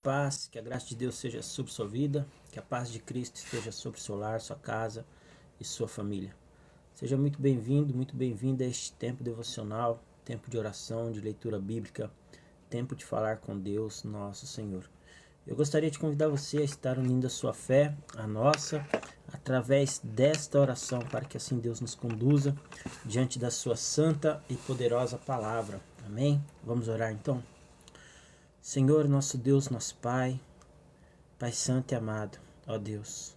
Paz, que a graça de Deus seja sobre sua vida, que a paz de Cristo esteja sobre seu lar, sua casa e sua família. Seja muito bem-vindo, muito bem-vinda a este tempo devocional, tempo de oração, de leitura bíblica, tempo de falar com Deus, nosso Senhor. Eu gostaria de convidar você a estar unindo a sua fé, a nossa, através desta oração, para que assim Deus nos conduza diante da sua santa e poderosa palavra. Amém? Vamos orar então? Senhor, nosso Deus, nosso Pai, Pai Santo e amado, ó Deus,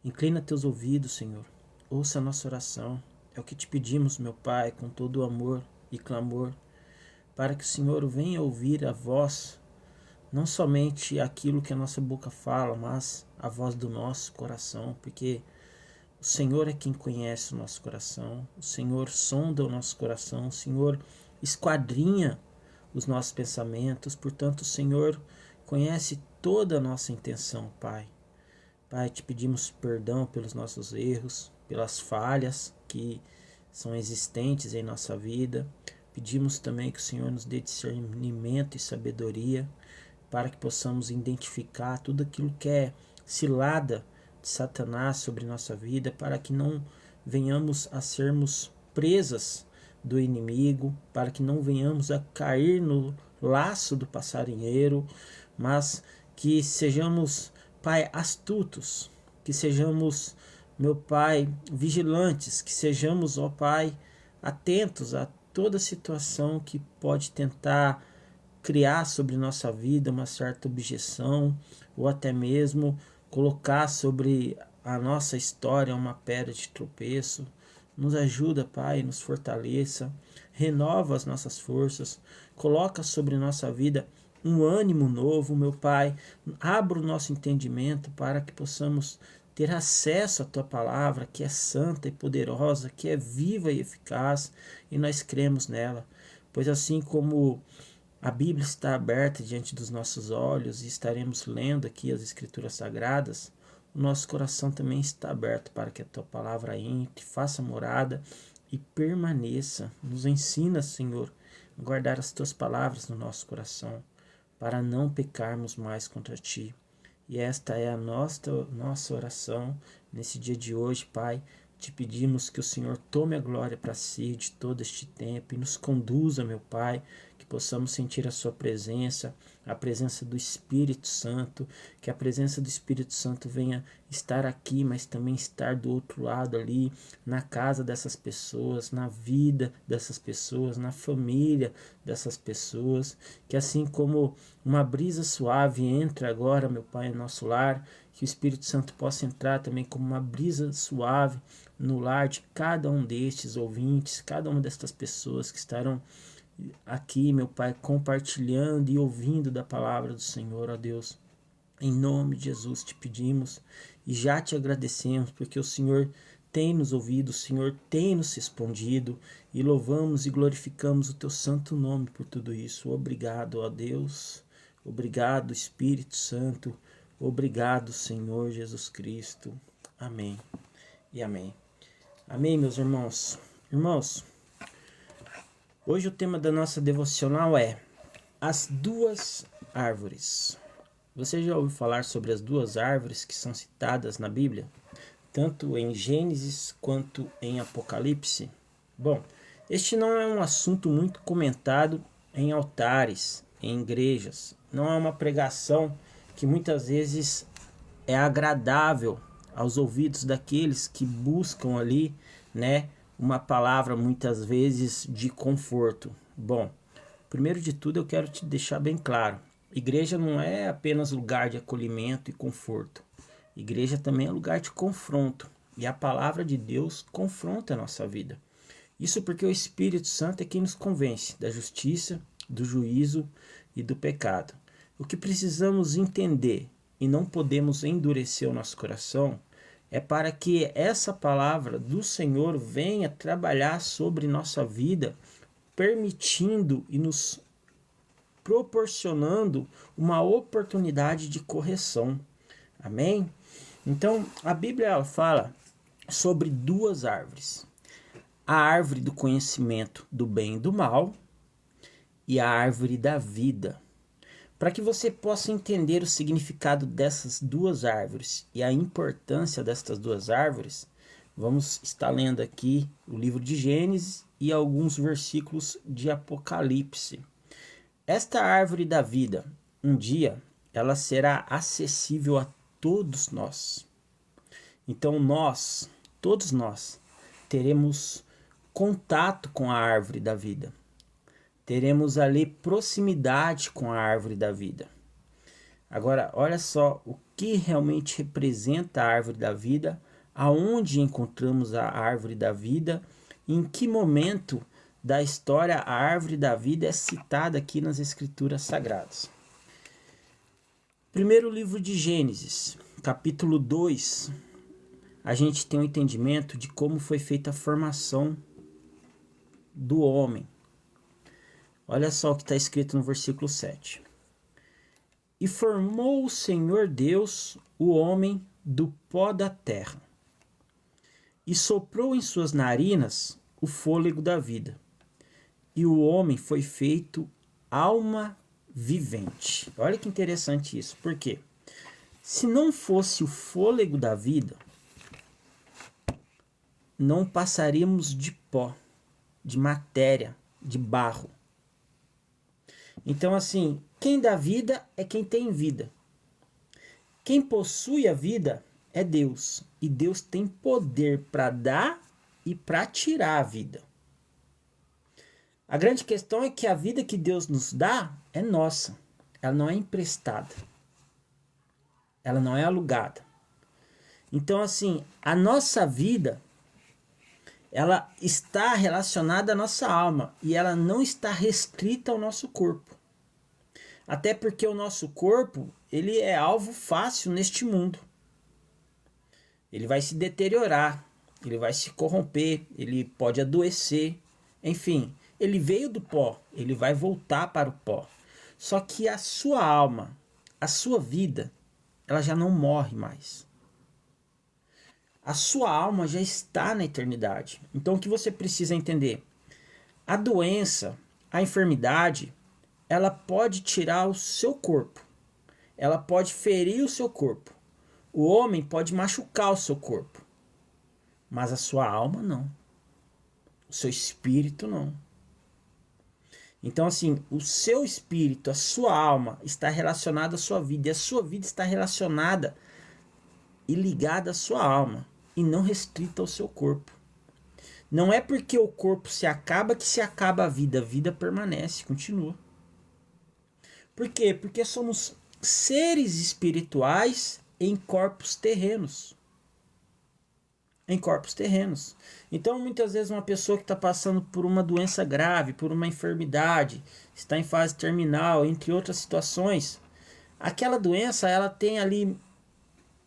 inclina teus ouvidos, Senhor, ouça a nossa oração, é o que te pedimos, meu Pai, com todo o amor e clamor, para que o Senhor venha ouvir a voz, não somente aquilo que a nossa boca fala, mas a voz do nosso coração, porque o Senhor é quem conhece o nosso coração, o Senhor sonda o nosso coração, o Senhor esquadrinha os nossos pensamentos, portanto o Senhor conhece toda a nossa intenção, Pai. Pai, te pedimos perdão pelos nossos erros, pelas falhas que são existentes em nossa vida. Pedimos também que o Senhor nos dê discernimento e sabedoria para que possamos identificar tudo aquilo que é cilada de Satanás sobre nossa vida, para que não venhamos a sermos presas do inimigo, para que não venhamos a cair no laço do passarinheiro, mas que sejamos, Pai, astutos, que sejamos, meu Pai, vigilantes, que sejamos, ó Pai, atentos a toda situação que pode tentar criar sobre nossa vida uma certa objeção, ou até mesmo colocar sobre a nossa história uma pedra de tropeço. Nos ajuda, Pai, nos fortaleça, renova as nossas forças, coloca sobre nossa vida um ânimo novo, meu Pai. Abra o nosso entendimento para que possamos ter acesso à Tua palavra, que é santa e poderosa, que é viva e eficaz, e nós cremos nela. Pois assim como a Bíblia está aberta diante dos nossos olhos e estaremos lendo aqui as Escrituras Sagradas, o nosso coração também está aberto para que a Tua palavra entre, faça morada e permaneça. Nos ensina, Senhor, a guardar as Tuas palavras no nosso coração, para não pecarmos mais contra Ti. E esta é a nossa oração nesse dia de hoje, Pai. Te pedimos que o Senhor tome a glória para si de todo este tempo e nos conduza, meu Pai, que possamos sentir a sua presença, a presença do Espírito Santo, que a presença do Espírito Santo venha estar aqui, mas também estar do outro lado ali, na casa dessas pessoas, na vida dessas pessoas, na família dessas pessoas, que assim como uma brisa suave entra agora, meu Pai, em nosso lar, que o Espírito Santo possa entrar também como uma brisa suave no lar de cada um destes ouvintes, cada uma destas pessoas que estarão aqui, meu Pai, compartilhando e ouvindo da palavra do Senhor, ó Deus. Em nome de Jesus te pedimos e já te agradecemos, porque o Senhor tem nos ouvido, o Senhor tem nos respondido, e louvamos e glorificamos o teu santo nome por tudo isso. Obrigado, ó Deus. Obrigado, Espírito Santo. Obrigado, Senhor Jesus Cristo. Amém e amém. Amém, meus irmãos. Irmãos, hoje o tema da nossa devocional é as duas árvores. Você já ouviu falar sobre as duas árvores que são citadas na Bíblia, tanto em Gênesis quanto em Apocalipse? Bom, este não é um assunto muito comentado em altares, em igrejas. Não é uma pregação que muitas vezes é agradável aos ouvidos daqueles que buscam ali, né, uma palavra muitas vezes de conforto. Bom, primeiro de tudo eu quero te deixar bem claro. Igreja não é apenas lugar de acolhimento e conforto. Igreja também é lugar de confronto. E a palavra de Deus confronta a nossa vida. Isso porque o Espírito Santo é quem nos convence da justiça, do juízo e do pecado. O que precisamos entender e não podemos endurecer o nosso coração é para que essa palavra do Senhor venha trabalhar sobre nossa vida, permitindo e nos proporcionando uma oportunidade de correção. Amém? Então, a Bíblia ela fala sobre duas árvores. A árvore do conhecimento do bem e do mal e a árvore da vida. Para que você possa entender o significado dessas duas árvores e a importância destas duas árvores, vamos estar lendo aqui o livro de Gênesis e alguns versículos de Apocalipse. Esta árvore da vida, um dia, ela será acessível a todos nós. Então nós, todos nós, teremos contato com a árvore da vida. Teremos ali proximidade com a árvore da vida. Agora, olha só o que realmente representa a árvore da vida, aonde encontramos a árvore da vida, em que momento da história a árvore da vida é citada aqui nas Escrituras Sagradas. Primeiro livro de Gênesis, capítulo 2, a gente tem um entendimento de como foi feita a formação do homem. Olha só o que está escrito no versículo 7. E formou o Senhor Deus o homem do pó da terra, e soprou em suas narinas o fôlego da vida, e o homem foi feito alma vivente. Olha que interessante isso, porque se não fosse o fôlego da vida, não passaríamos de pó, de matéria, de barro. Então, assim, quem dá vida é quem tem vida. Quem possui a vida é Deus. E Deus tem poder para dar e para tirar a vida. A grande questão é que a vida que Deus nos dá é nossa. Ela não é emprestada. Ela não é alugada. Então, assim, a nossa vida, ela está relacionada à nossa alma e ela não está restrita ao nosso corpo. Até porque o nosso corpo, ele é alvo fácil neste mundo. Ele vai se deteriorar, ele vai se corromper, ele pode adoecer. Enfim, ele veio do pó, ele vai voltar para o pó. Só que a sua alma, a sua vida, ela já não morre mais. A sua alma já está na eternidade. Então o que você precisa entender? A doença, a enfermidade, ela pode tirar o seu corpo. Ela pode ferir o seu corpo. O homem pode machucar o seu corpo. Mas a sua alma não. O seu espírito não. Então assim, o seu espírito, a sua alma está relacionada à sua vida. E a sua vida está relacionada e ligada à sua alma. E não restrita ao seu corpo. Não é porque o corpo se acaba que se acaba a vida permanece, continua. Por quê? Porque somos seres espirituais em corpos terrenos. Em corpos terrenos. Então, muitas vezes, uma pessoa que está passando por uma doença grave, por uma enfermidade, está em fase terminal, entre outras situações, aquela doença ela tem ali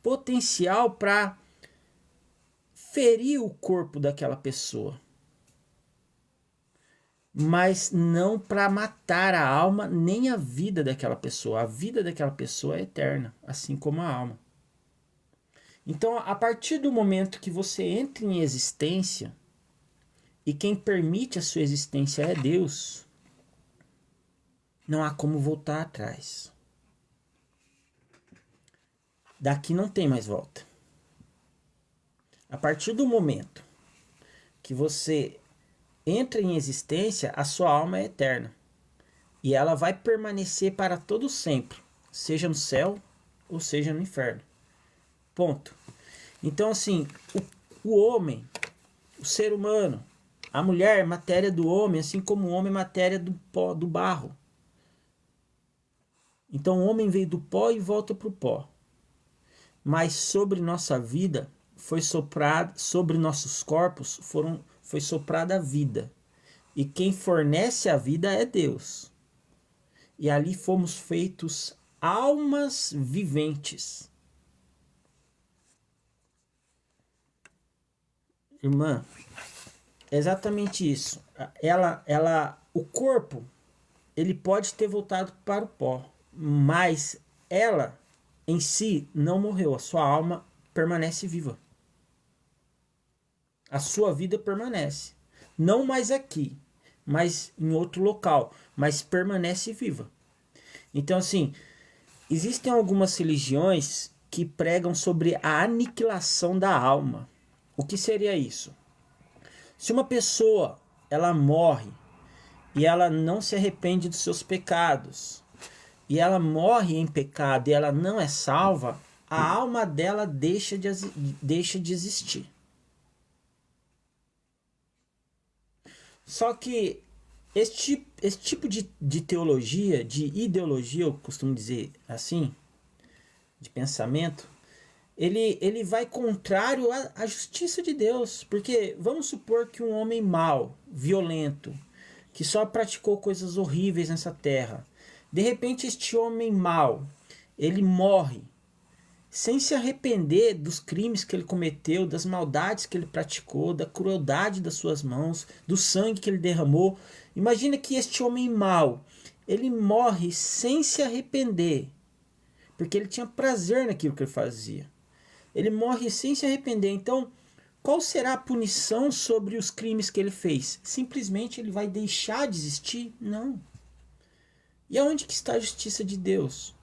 potencial para ferir o corpo daquela pessoa. Mas não para matar a alma nem a vida daquela pessoa. A vida daquela pessoa é eterna, assim como a alma. Então, a partir do momento que você entra em existência, e quem permite a sua existência é Deus, não há como voltar atrás. Daqui não tem mais volta. A partir do momento que você entra em existência, a sua alma é eterna. E ela vai permanecer para todo sempre, seja no céu ou seja no inferno. Ponto. Então, assim, o homem, o ser humano, a mulher é matéria do homem, assim como o homem é matéria do pó, do barro. Então, o homem veio do pó e volta para o pó. Mas sobre nossa vida foi soprado, sobre nossos corpos foi soprada a vida. E quem fornece a vida é Deus. E ali fomos feitos almas viventes. Irmã, é exatamente isso. O corpo, ele pode ter voltado para o pó, mas ela em si não morreu. A sua alma permanece viva. A sua vida permanece. Não mais aqui, mas em outro local, mas permanece viva. Então, assim, existem algumas religiões que pregam sobre a aniquilação da alma. O que seria isso? Se uma pessoa ela morre e ela não se arrepende dos seus pecados, e ela morre em pecado e ela não é salva, a alma dela deixa de existir. Só que esse tipo de teologia, de ideologia, eu costumo dizer assim, de pensamento, ele vai contrário à justiça de Deus. Porque vamos supor que um homem mau, violento, que só praticou coisas horríveis nessa terra, de repente este homem mau, ele morre sem se arrepender dos crimes que ele cometeu, das maldades que ele praticou, da crueldade das suas mãos, do sangue que ele derramou. Imagina que este homem mau, ele morre sem se arrepender, porque ele tinha prazer naquilo que ele fazia. Ele morre sem se arrepender. Então, qual será a punição sobre os crimes que ele fez? Simplesmente ele vai deixar de existir? Não. E aonde que está a justiça de Deus?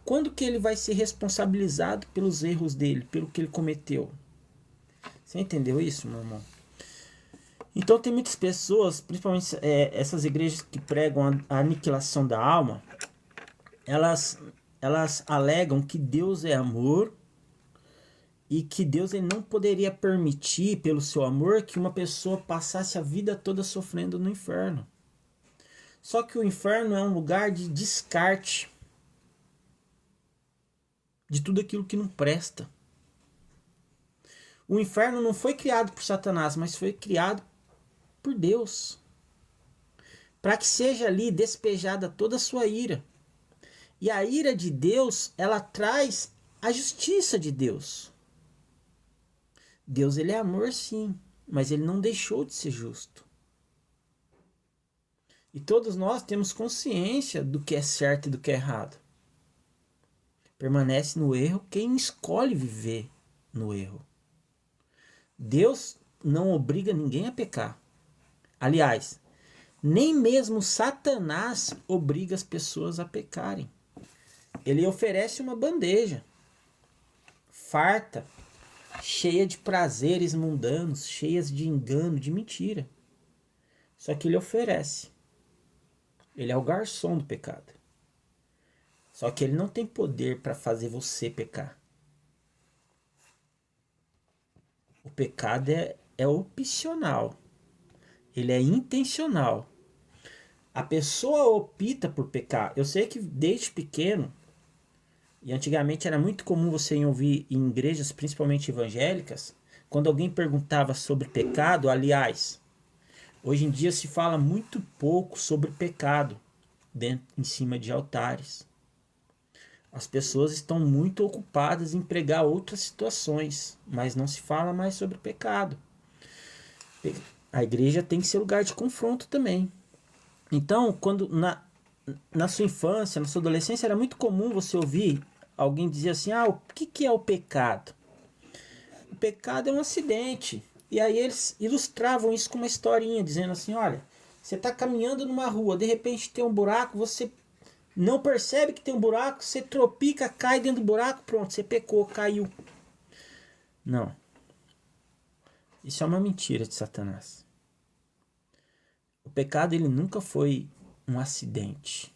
Quando que ele vai ser responsabilizado pelos erros dele, pelo que ele cometeu? Você entendeu isso, meu irmão? Então tem muitas pessoas, principalmente essas igrejas que pregam a aniquilação da alma, elas alegam que Deus é amor e que Deus ele não poderia permitir, pelo seu amor, que uma pessoa passasse a vida toda sofrendo no inferno. Só que o inferno é um lugar de descarte de tudo aquilo que não presta. O inferno não foi criado por Satanás, mas foi criado por Deus, para que seja ali despejada toda a sua ira. E a ira de Deus, ela traz a justiça de Deus. Deus ele é amor, sim, mas ele não deixou de ser justo. E todos nós temos consciência do que é certo e do que é errado. Permanece no erro quem escolhe viver no erro. Deus não obriga ninguém a pecar. Aliás, nem mesmo Satanás obriga as pessoas a pecarem. Ele oferece uma bandeja farta, cheia de prazeres mundanos, cheias de engano, de mentira. Só que ele oferece. Ele é o garçom do pecado. Só que ele não tem poder para fazer você pecar. O pecado é opcional. Ele é intencional. A pessoa opta por pecar. Eu sei que desde pequeno, e antigamente era muito comum você ouvir em igrejas, principalmente evangélicas, quando alguém perguntava sobre pecado, aliás, hoje em dia se fala muito pouco sobre pecado em cima de altares. As pessoas estão muito ocupadas em pregar outras situações, mas não se fala mais sobre pecado. A igreja tem que ser lugar de confronto também. Então, quando na sua infância, na sua adolescência, era muito comum você ouvir alguém dizer assim, o que é o pecado? O pecado é um acidente. E aí eles ilustravam isso com uma historinha, dizendo assim, olha, você está caminhando numa rua, de repente tem um buraco, você não percebe que tem um buraco, você tropica, cai dentro do buraco, pronto, você pecou, caiu. Não. Isso é uma mentira de Satanás. O pecado ele nunca foi um acidente.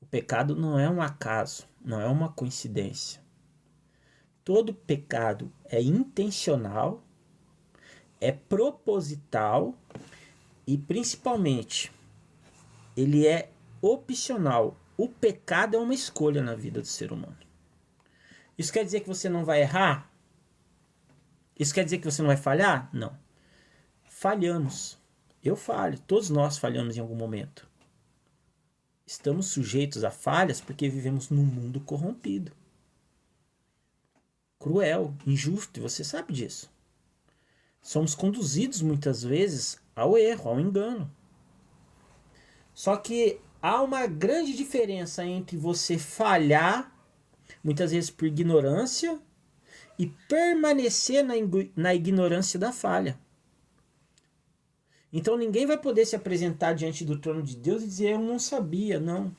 O pecado não é um acaso, não é uma coincidência. Todo pecado é intencional, é proposital e principalmente ele é opcional. O pecado é uma escolha na vida do ser humano. Isso quer dizer que você não vai errar? Isso quer dizer que você não vai falhar? Não. Falhamos. Eu falho. Todos nós falhamos em algum momento. Estamos sujeitos a falhas porque vivemos num mundo corrompido. Cruel, injusto, e você sabe disso. Somos conduzidos muitas vezes ao erro, ao engano. Só que há uma grande diferença entre você falhar, muitas vezes por ignorância, e permanecer na ignorância da falha. Então ninguém vai poder se apresentar diante do trono de Deus e dizer, eu não sabia, não.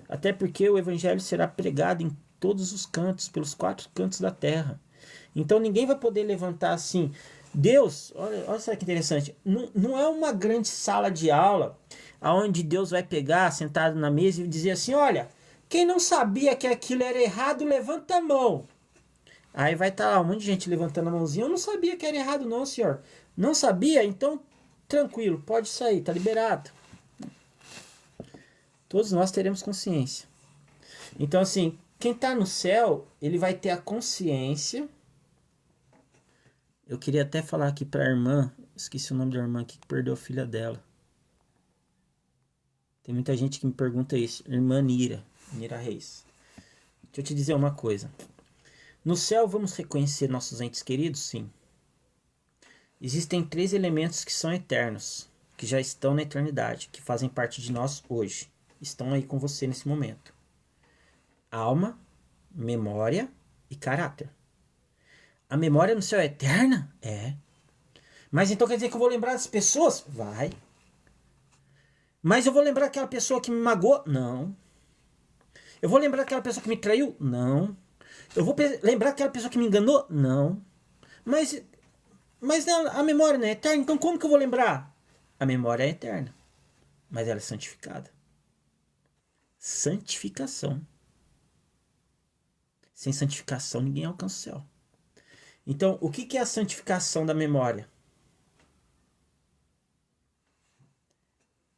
Até porque o evangelho será pregado em todos os cantos, pelos 4 cantos da terra. Então ninguém vai poder levantar assim. Deus, olha só que interessante, não é uma grande sala de aula onde Deus vai pegar, sentado na mesa e dizer assim, olha, quem não sabia que aquilo era errado, levanta a mão. Aí vai estar lá um monte de gente levantando a mãozinha, eu não sabia que era errado não, senhor. Não sabia? Então, tranquilo, pode sair, tá liberado. Todos nós teremos consciência. Então, assim, quem está no céu, ele vai ter a consciência. Eu queria até falar aqui para a irmã, esqueci o nome da irmã aqui que perdeu a filha dela. Tem muita gente que me pergunta isso. Irmã Nira Reis. Deixa eu te dizer uma coisa. No céu vamos reconhecer nossos entes queridos? Sim. Existem 3 elementos que são eternos, que já estão na eternidade, que fazem parte de nós hoje. Estão aí com você nesse momento. Alma, memória e caráter. A memória no céu é eterna? É. Mas então quer dizer que eu vou lembrar das pessoas? Vai. Mas eu vou lembrar aquela pessoa que me magoou? Não. Eu vou lembrar aquela pessoa que me traiu? Não. Eu vou lembrar aquela pessoa que me enganou? Não. Mas a memória não é eterna, então como que eu vou lembrar? A memória é eterna, mas ela é santificada. Santificação. Sem santificação ninguém alcança o céu. Então, o que é a santificação da memória?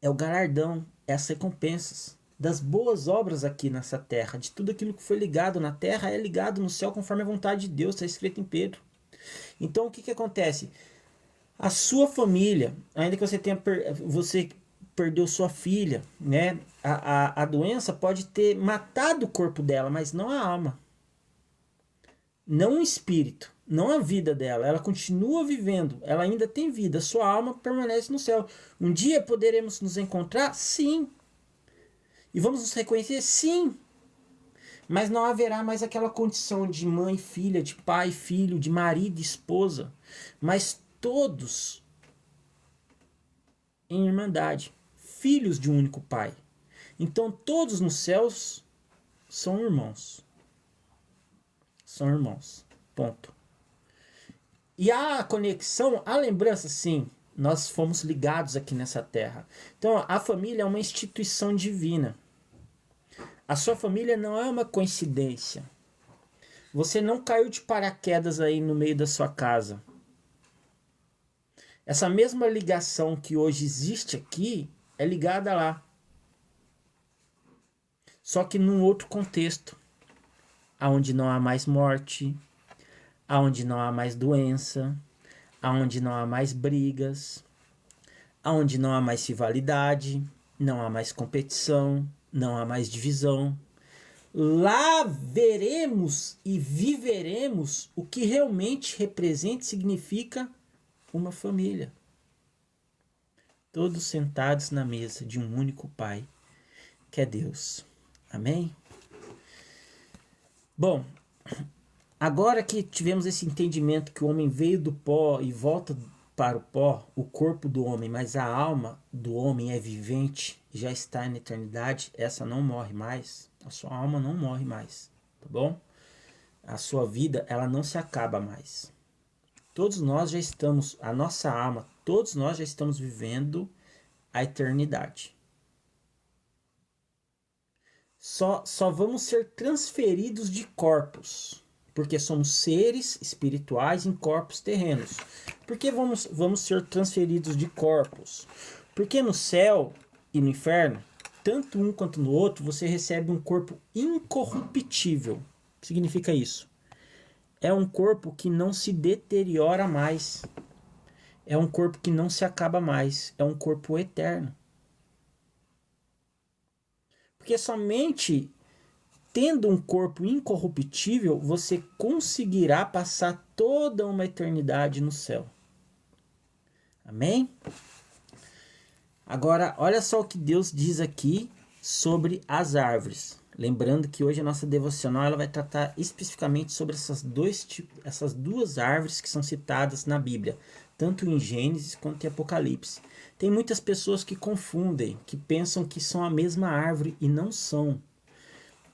É o galardão, é as recompensas das boas obras aqui nessa terra, de tudo aquilo que foi ligado na terra é ligado no céu conforme a vontade de Deus, está escrito em Pedro. Então o que acontece? A sua família, ainda que você perdeu sua filha, né? A doença pode ter matado o corpo dela, mas não a alma. Não o espírito, não a vida dela. Ela continua vivendo, ela ainda tem vida, sua alma permanece no céu. Um dia poderemos nos encontrar? Sim. E vamos nos reconhecer? Sim. Mas não haverá mais aquela condição de mãe, filha, de pai, filho, de marido, esposa. Mas todos em irmandade, filhos de um único pai. Então todos nos céus são irmãos. São irmãos. Ponto. E a conexão, a lembrança, sim, nós fomos ligados aqui nessa terra. Então a família é uma instituição divina. A sua família não é uma coincidência. Você não caiu de paraquedas aí no meio da sua casa. Essa mesma ligação que hoje existe aqui é ligada lá. Só que num outro contexto. Onde não há mais morte, onde não há mais doença, onde não há mais brigas, onde não há mais rivalidade, não há mais competição, não há mais divisão. Lá veremos e viveremos o que realmente representa e significa uma família. Todos sentados na mesa de um único Pai, que é Deus. Amém? Bom, agora que tivemos esse entendimento que o homem veio do pó e volta para o pó, o corpo do homem, mas a alma do homem é vivente, já está na eternidade, essa não morre mais, a sua alma não morre mais, tá bom? A sua vida, ela não se acaba mais. Todos nós já estamos, a nossa alma, todos nós já estamos vivendo a eternidade. Só vamos ser transferidos de corpos, porque somos seres espirituais em corpos terrenos. Por que vamos ser transferidos de corpos? Porque no céu e no inferno, tanto um quanto no outro, você recebe um corpo incorruptível. O que significa isso? É um corpo que não se deteriora mais. É um corpo que não se acaba mais. É um corpo eterno. Porque somente tendo um corpo incorruptível, você conseguirá passar toda uma eternidade no céu. Amém? Agora, olha só o que Deus diz aqui sobre as árvores. Lembrando que hoje a nossa devocional ela vai tratar especificamente sobre essas duas árvores que são citadas na Bíblia, tanto em Gênesis quanto em Apocalipse. Tem muitas pessoas que confundem, que pensam que são a mesma árvore e não são.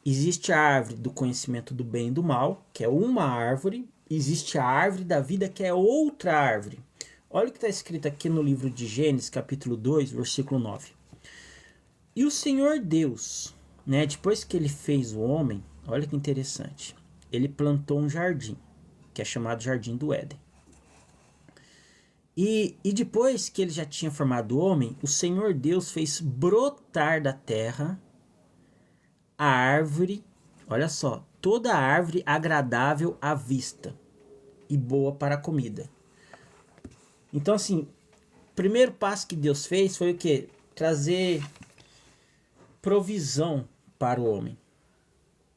existe a árvore do conhecimento do bem e do mal, que é uma árvore. Existe a árvore da vida, que é outra árvore. Olha o que está escrito aqui no livro de Gênesis, capítulo 2, versículo 9. E o Senhor Deus, né, depois que ele fez o homem, olha que interessante, ele plantou um jardim, que é chamado Jardim do Éden. E depois que ele já tinha formado o homem, o Senhor Deus fez brotar da terra a árvore, olha só, toda árvore agradável à vista e boa para a comida. Então, assim, o primeiro passo que Deus fez foi o quê? Trazer provisão para o homem.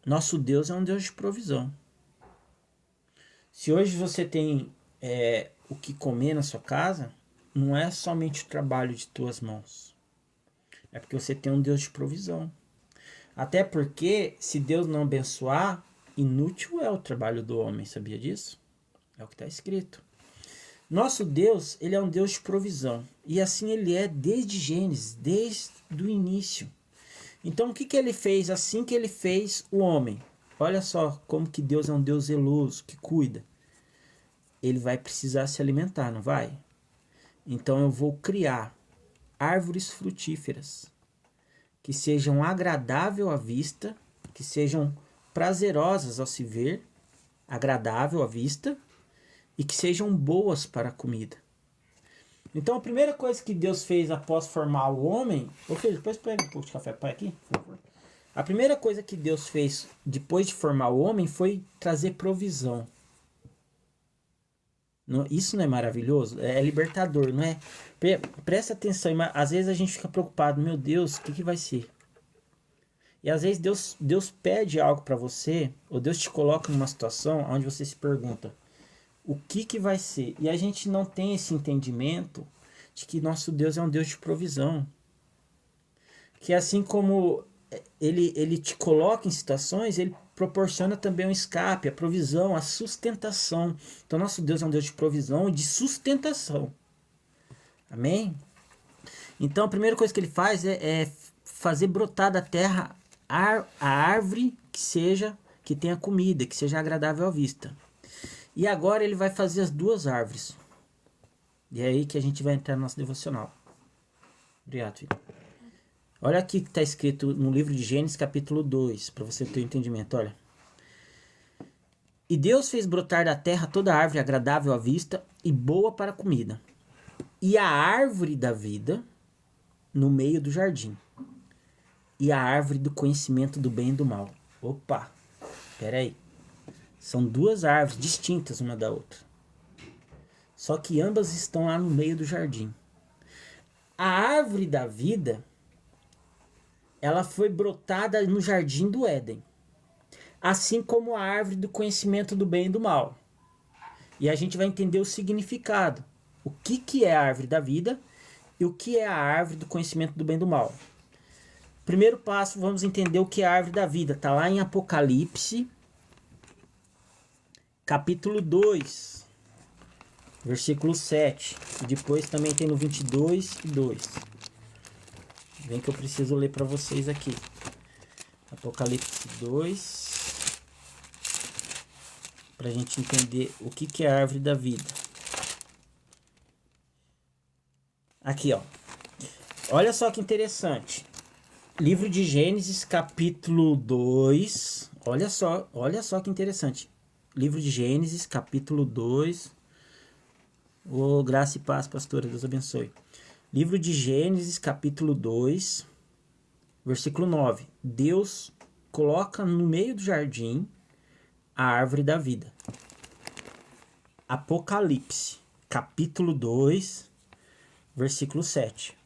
Nosso Deus é um Deus de provisão. Se hoje você tem o que comer na sua casa, não é somente o trabalho de tuas mãos. É porque você tem um Deus de provisão. Até porque, se Deus não abençoar, inútil é o trabalho do homem, sabia disso? É o que está escrito. Nosso Deus, ele é um Deus de provisão. E assim ele é desde Gênesis, desde o início. Então o que ele fez assim que ele fez o homem? Olha só como que Deus é um Deus zeloso, que cuida. Ele vai precisar se alimentar, não vai? Então eu vou criar árvores frutíferas que sejam agradável à vista, que sejam prazerosas ao se ver, agradável à vista, e que sejam boas para a comida. Então a primeira coisa que Deus fez após formar o homem... Ô filho, depois pega um pouco de café pai aqui, por favor. A primeira coisa que Deus fez depois de formar o homem foi trazer provisão. Isso não é maravilhoso? É libertador, não é? Presta atenção, às vezes a gente fica preocupado, meu Deus, o que vai ser? E às vezes Deus pede algo para você, ou Deus te coloca numa situação onde você se pergunta, o que vai ser? E a gente não tem esse entendimento de que nosso Deus é um Deus de provisão. Que assim como ele te coloca em situações, ele proporciona também um escape, a provisão, a sustentação. Então nosso Deus é um Deus de provisão e de sustentação. Amém? Então a primeira coisa que ele faz é fazer brotar da terra a árvore que tenha comida, que seja agradável à vista. E agora ele vai fazer as duas árvores. E é aí que a gente vai entrar no nosso devocional. Obrigado, filho. Olha aqui que está escrito no livro de Gênesis, capítulo 2, para você ter um entendimento, olha. E Deus fez brotar da terra toda árvore agradável à vista e boa para a comida. E a árvore da vida no meio do jardim. E a árvore do conhecimento do bem e do mal. Opa, espera aí. São duas árvores distintas uma da outra. Só que ambas estão lá no meio do jardim. A árvore da vida, ela foi brotada no jardim do Éden. Assim como a árvore do conhecimento do bem e do mal. E a gente vai entender o significado. O que é a árvore da vida e o que é a árvore do conhecimento do bem e do mal. Primeiro passo, vamos entender o que é a árvore da vida. Está lá em Apocalipse, capítulo 2, versículo 7. E depois também tem no 22 e 2. Vem que eu preciso ler para vocês aqui. Apocalipse 2. Para a gente entender o que é a árvore da vida. Aqui, ó. Olha só que interessante. Livro de Gênesis, capítulo 2. Olha só que interessante. Livro de Gênesis, capítulo 2. Ô, graça e paz, pastora, Deus abençoe. Livro de Gênesis, capítulo 2, versículo 9. Deus coloca no meio do jardim a árvore da vida. Apocalipse, capítulo 2, versículo 7.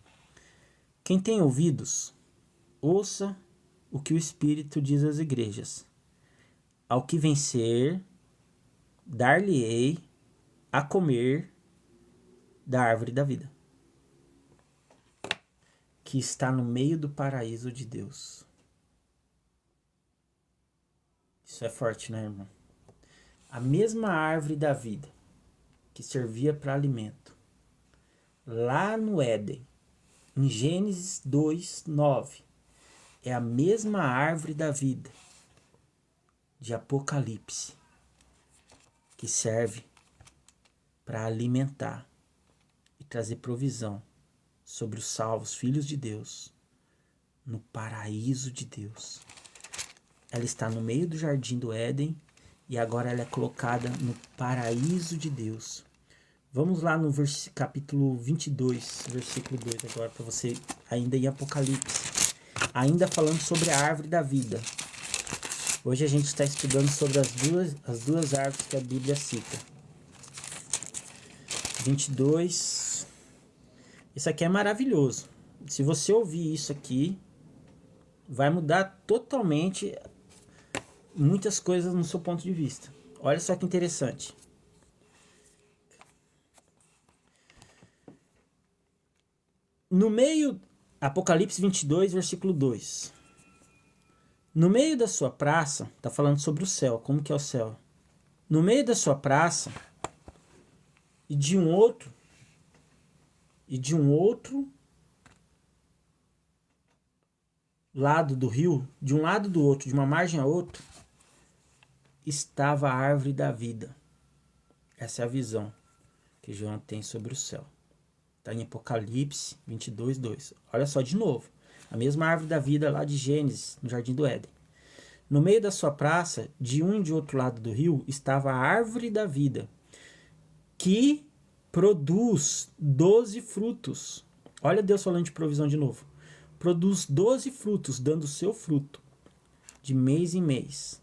Quem tem ouvidos, ouça o que o Espírito diz às igrejas. Ao que vencer, dar-lhe-ei a comer da árvore da vida, que está no meio do paraíso de Deus. Isso é forte, né, irmão? A mesma árvore da vida que servia para alimento, lá no Éden, em Gênesis 2, 9, é a mesma árvore da vida de Apocalipse, que serve para alimentar e trazer provisão sobre os salvos, filhos de Deus, no paraíso de Deus. Ela está no meio do jardim do Éden e agora ela é colocada no paraíso de Deus. Vamos lá no capítulo 22, versículo 2 agora, para você, ainda em Apocalipse. Ainda falando sobre a árvore da vida. Hoje a gente está estudando sobre as duas árvores que a Bíblia cita. 22. Isso aqui é maravilhoso. Se você ouvir isso aqui, vai mudar totalmente muitas coisas no seu ponto de vista. Olha só que interessante. No meio, Apocalipse 22, versículo 2. No meio da sua praça, está falando sobre o céu, como que é o céu? No meio da sua praça e de um outro lado do rio, de um lado do outro, de uma margem a outra, estava a árvore da vida. Essa é a visão que João tem sobre o céu. Está em Apocalipse 22, 2. Olha só de novo. A mesma árvore da vida lá de Gênesis, no Jardim do Éden. No meio da sua praça, de um e de outro lado do rio, estava a árvore da vida, que produz 12 frutos. Olha Deus falando de provisão de novo. Produz 12 frutos, dando seu fruto de mês em mês.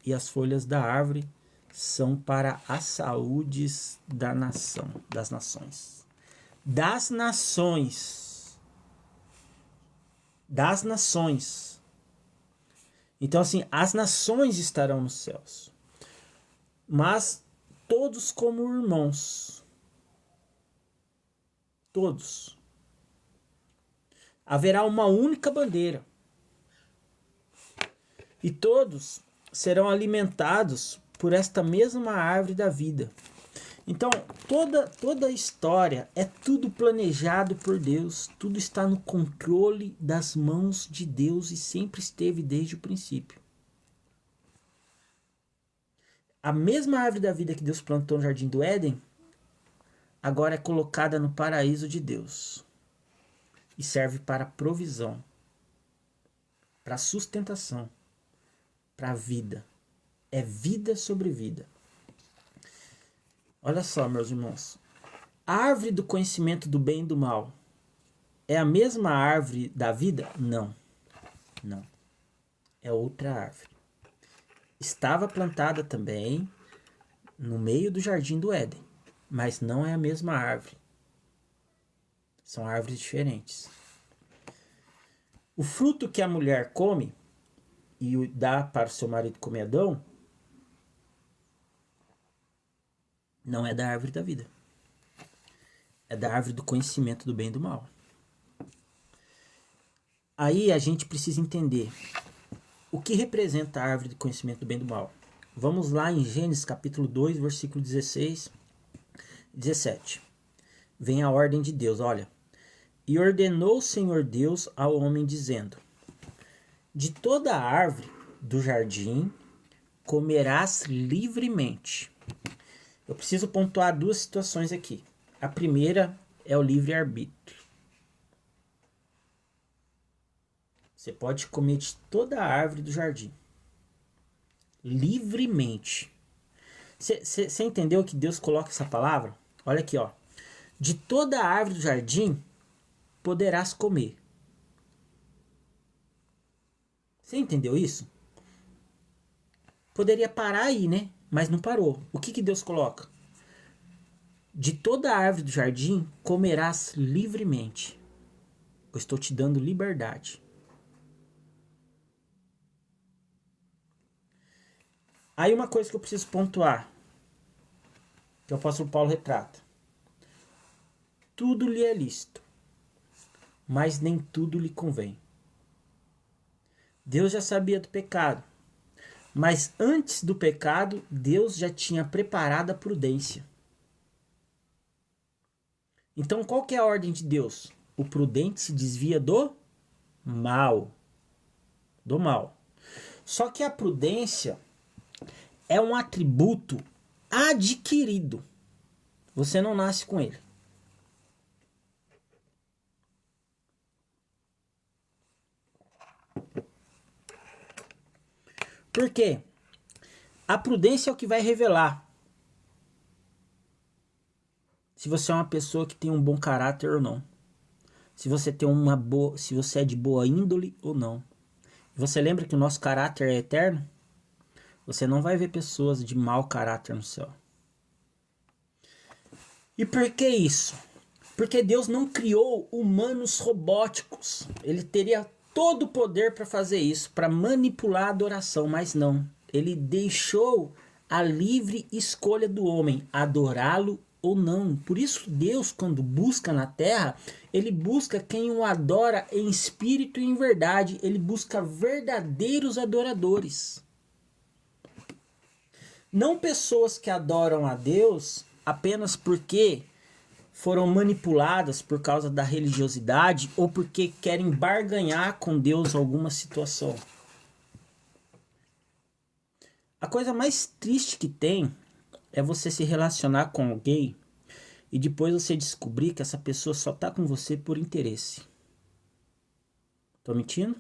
E as folhas da árvore são para a saúde da nação, das nações. Das nações. Das nações. Então, assim, as nações estarão nos céus. Mas todos como irmãos. Todos. Haverá uma única bandeira. E todos serão alimentados por esta mesma árvore da vida. Então, toda a história é tudo planejado por Deus. Tudo está no controle das mãos de Deus e sempre esteve desde o princípio. A mesma árvore da vida que Deus plantou no Jardim do Éden, agora é colocada no paraíso de Deus. E serve para provisão, para sustentação, para vida. É vida sobre vida. Olha só, meus irmãos. A árvore do conhecimento do bem e do mal é a mesma árvore da vida? Não. Não. É outra árvore. Estava plantada também no meio do Jardim do Éden, mas não é a mesma árvore. São árvores diferentes. O fruto que a mulher come e dá para o seu marido comer, Adão, não é da árvore da vida. É da árvore do conhecimento do bem e do mal. Aí a gente precisa entender o que representa a árvore do conhecimento do bem e do mal. Vamos lá em Gênesis capítulo 2, versículo 16 e 17. Vem a ordem de Deus, olha. E ordenou o Senhor Deus ao homem, dizendo: de toda a árvore do jardim comerás livremente. Eu preciso pontuar duas situações aqui. A primeira é o livre-arbítrio. Você pode comer de toda a árvore do jardim. Livremente. Você entendeu que Deus coloca essa palavra? Olha aqui, ó. De toda a árvore do jardim poderás comer. Você entendeu isso? Poderia parar aí, né? Mas não parou. O que Deus coloca? De toda a árvore do jardim comerás livremente. Eu estou te dando liberdade. Aí uma coisa que eu preciso pontuar, que o apóstolo Paulo retrata. Tudo lhe é lícito, mas nem tudo lhe convém. Deus já sabia do pecado, mas antes do pecado, Deus já tinha preparado a prudência. Então, qual que é a ordem de Deus? O prudente se desvia do mal. Do mal. Só que a prudência é um atributo adquirido. Você não nasce com ele. Por quê? A prudência é o que vai revelar se você é uma pessoa que tem um bom caráter ou não. Se você tem se você é de boa índole ou não. Você lembra que o nosso caráter é eterno? Você não vai ver pessoas de mau caráter no céu. E por que isso? Porque Deus não criou humanos robóticos. Ele teria todo o poder para fazer isso, para manipular a adoração, mas não. Ele deixou a livre escolha do homem, adorá-lo ou não. Por isso Deus, quando busca na terra, ele busca quem o adora em espírito e em verdade. Ele busca verdadeiros adoradores. Não pessoas que adoram a Deus apenas porque foram manipuladas por causa da religiosidade ou porque querem barganhar com Deus alguma situação. A coisa mais triste que tem é você se relacionar com alguém e depois você descobrir que essa pessoa só tá com você por interesse. Tô mentindo?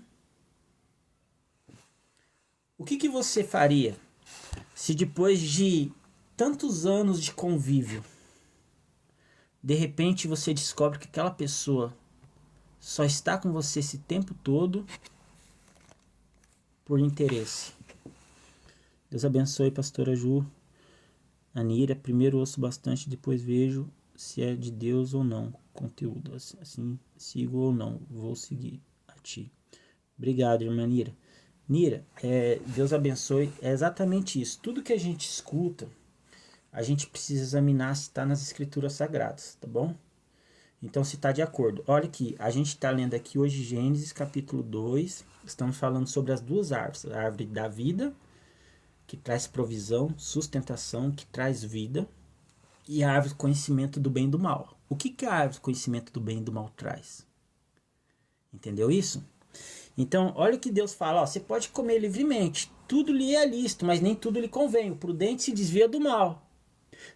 O que você faria se depois de tantos anos de convívio, de repente você descobre que aquela pessoa só está com você esse tempo todo por interesse? Deus abençoe, pastora Ju. Anira, primeiro ouço bastante, depois vejo se é de Deus ou não. Conteúdo, assim, sigo ou não, vou seguir a ti. Obrigado, irmã Nira. Nira, Deus abençoe, é exatamente isso. Tudo que a gente escuta, a gente precisa examinar se está nas escrituras sagradas, tá bom? Então, se está de acordo. Olha aqui, a gente está lendo aqui hoje Gênesis capítulo 2, estamos falando sobre as duas árvores. A árvore da vida, que traz provisão, sustentação, que traz vida, e a árvore do conhecimento do bem e do mal. O que a árvore do conhecimento do bem e do mal traz? Entendeu isso? Então, olha o que Deus fala, ó, você pode comer livremente, tudo lhe é lícito, mas nem tudo lhe convém, o prudente se desvia do mal.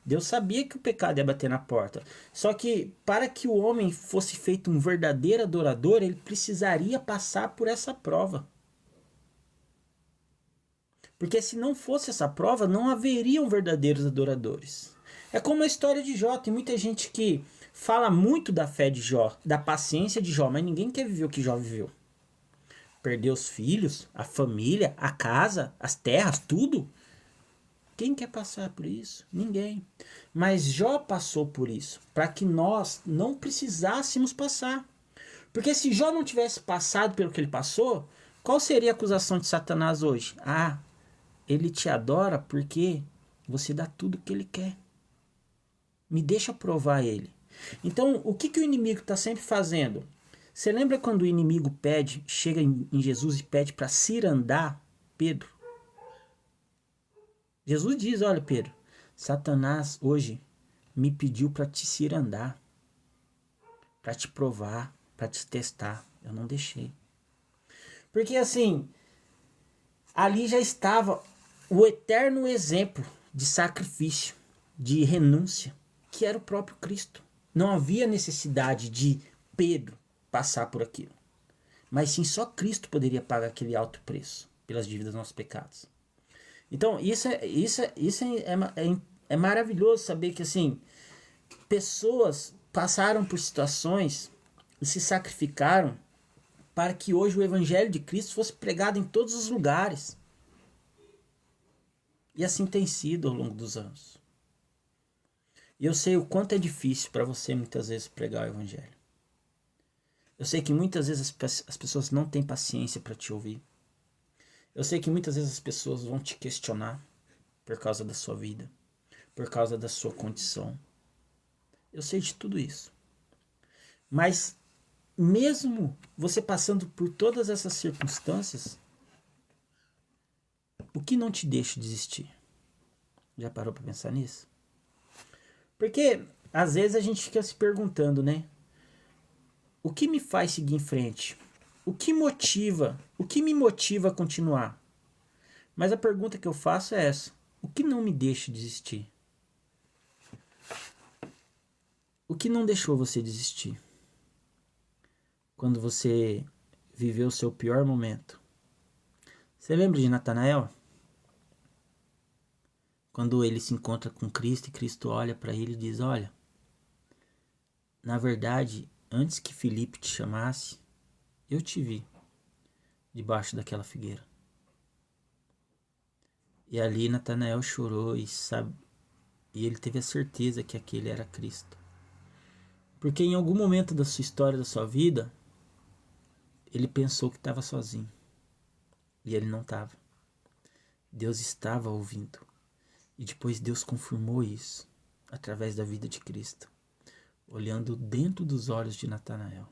Deus sabia que o pecado ia bater na porta, só que para que o homem fosse feito um verdadeiro adorador, ele precisaria passar por essa prova. Porque se não fosse essa prova, não haveriam verdadeiros adoradores. É como a história de Jó, tem muita gente que fala muito da fé de Jó, da paciência de Jó, mas ninguém quer viver o que Jó viveu. Perdeu os filhos, a família, a casa, as terras, tudo. Quem quer passar por isso? Ninguém. Mas Jó passou por isso, para que nós não precisássemos passar. Porque se Jó não tivesse passado pelo que ele passou, qual seria a acusação de Satanás hoje? Ah, ele te adora porque você dá tudo o que ele quer. Me deixa provar ele. Então, o que o inimigo está sempre fazendo? Você lembra quando o inimigo chega em Jesus e pede para cirandar Pedro? Jesus diz, olha Pedro, Satanás hoje me pediu para te cirandar, para te provar, para te testar. Eu não deixei. Porque assim, ali já estava o eterno exemplo de sacrifício, de renúncia, que era o próprio Cristo. Não havia necessidade de Pedro passar por aquilo. Mas sim, só Cristo poderia pagar aquele alto preço pelas dívidas dos nossos pecados. Então, isso é maravilhoso saber que, assim, pessoas passaram por situações e se sacrificaram para que hoje o Evangelho de Cristo fosse pregado em todos os lugares. E assim tem sido ao longo dos anos. E eu sei o quanto é difícil para você, muitas vezes, pregar o Evangelho. Eu sei que muitas vezes as pessoas não têm paciência para te ouvir. Eu sei que muitas vezes as pessoas vão te questionar por causa da sua vida, por causa da sua condição. Eu sei de tudo isso. Mas mesmo você passando por todas essas circunstâncias, o que não te deixa desistir? Já parou para pensar nisso? Porque às vezes a gente fica se perguntando, né? O que me faz seguir em frente? O que me motiva a continuar? Mas a pergunta que eu faço é essa. O que não me deixa desistir? O que não deixou você desistir? Quando você viveu o seu pior momento. Você lembra de Natanael? Quando ele se encontra com Cristo e Cristo olha para ele e diz: olha, na verdade, antes que Filipe te chamasse, eu te vi debaixo daquela figueira. E ali Natanael chorou e ele teve a certeza que aquele era Cristo. Porque em algum momento da sua história, da sua vida, ele pensou que estava sozinho. E ele não estava. Deus estava ouvindo. E depois Deus confirmou isso através da vida de Cristo, olhando dentro dos olhos de Natanael.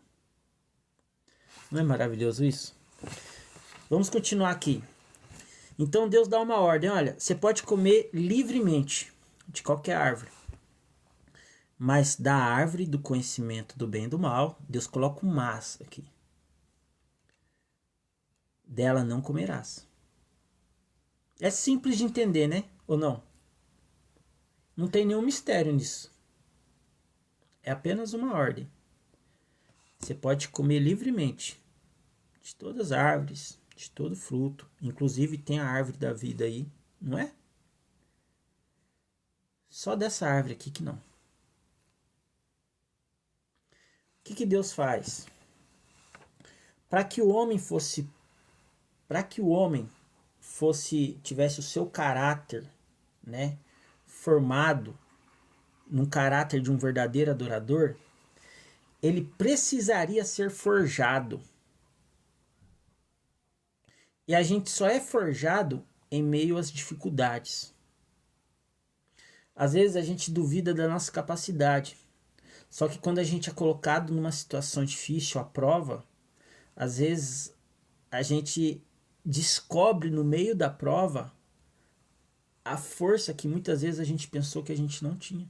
Não é maravilhoso isso? Vamos continuar aqui. Então Deus dá uma ordem: olha, você pode comer livremente de qualquer árvore, mas da árvore do conhecimento do bem e do mal, Deus coloca um mas aqui. Dela não comerás. É simples de entender, né? Ou não? Não tem nenhum mistério nisso. É apenas uma ordem. Você pode comer livremente de todas as árvores, de todo fruto. Inclusive tem a árvore da vida aí, não é? Só dessa árvore aqui que não. O que Deus faz? Para que o homem tivesse o seu caráter, né, formado num caráter de um verdadeiro adorador, ele precisaria ser forjado. E a gente só é forjado em meio às dificuldades. Às vezes a gente duvida da nossa capacidade. Só que quando a gente é colocado numa situação difícil, à prova, às vezes a gente descobre no meio da prova a força que muitas vezes a gente pensou que a gente não tinha.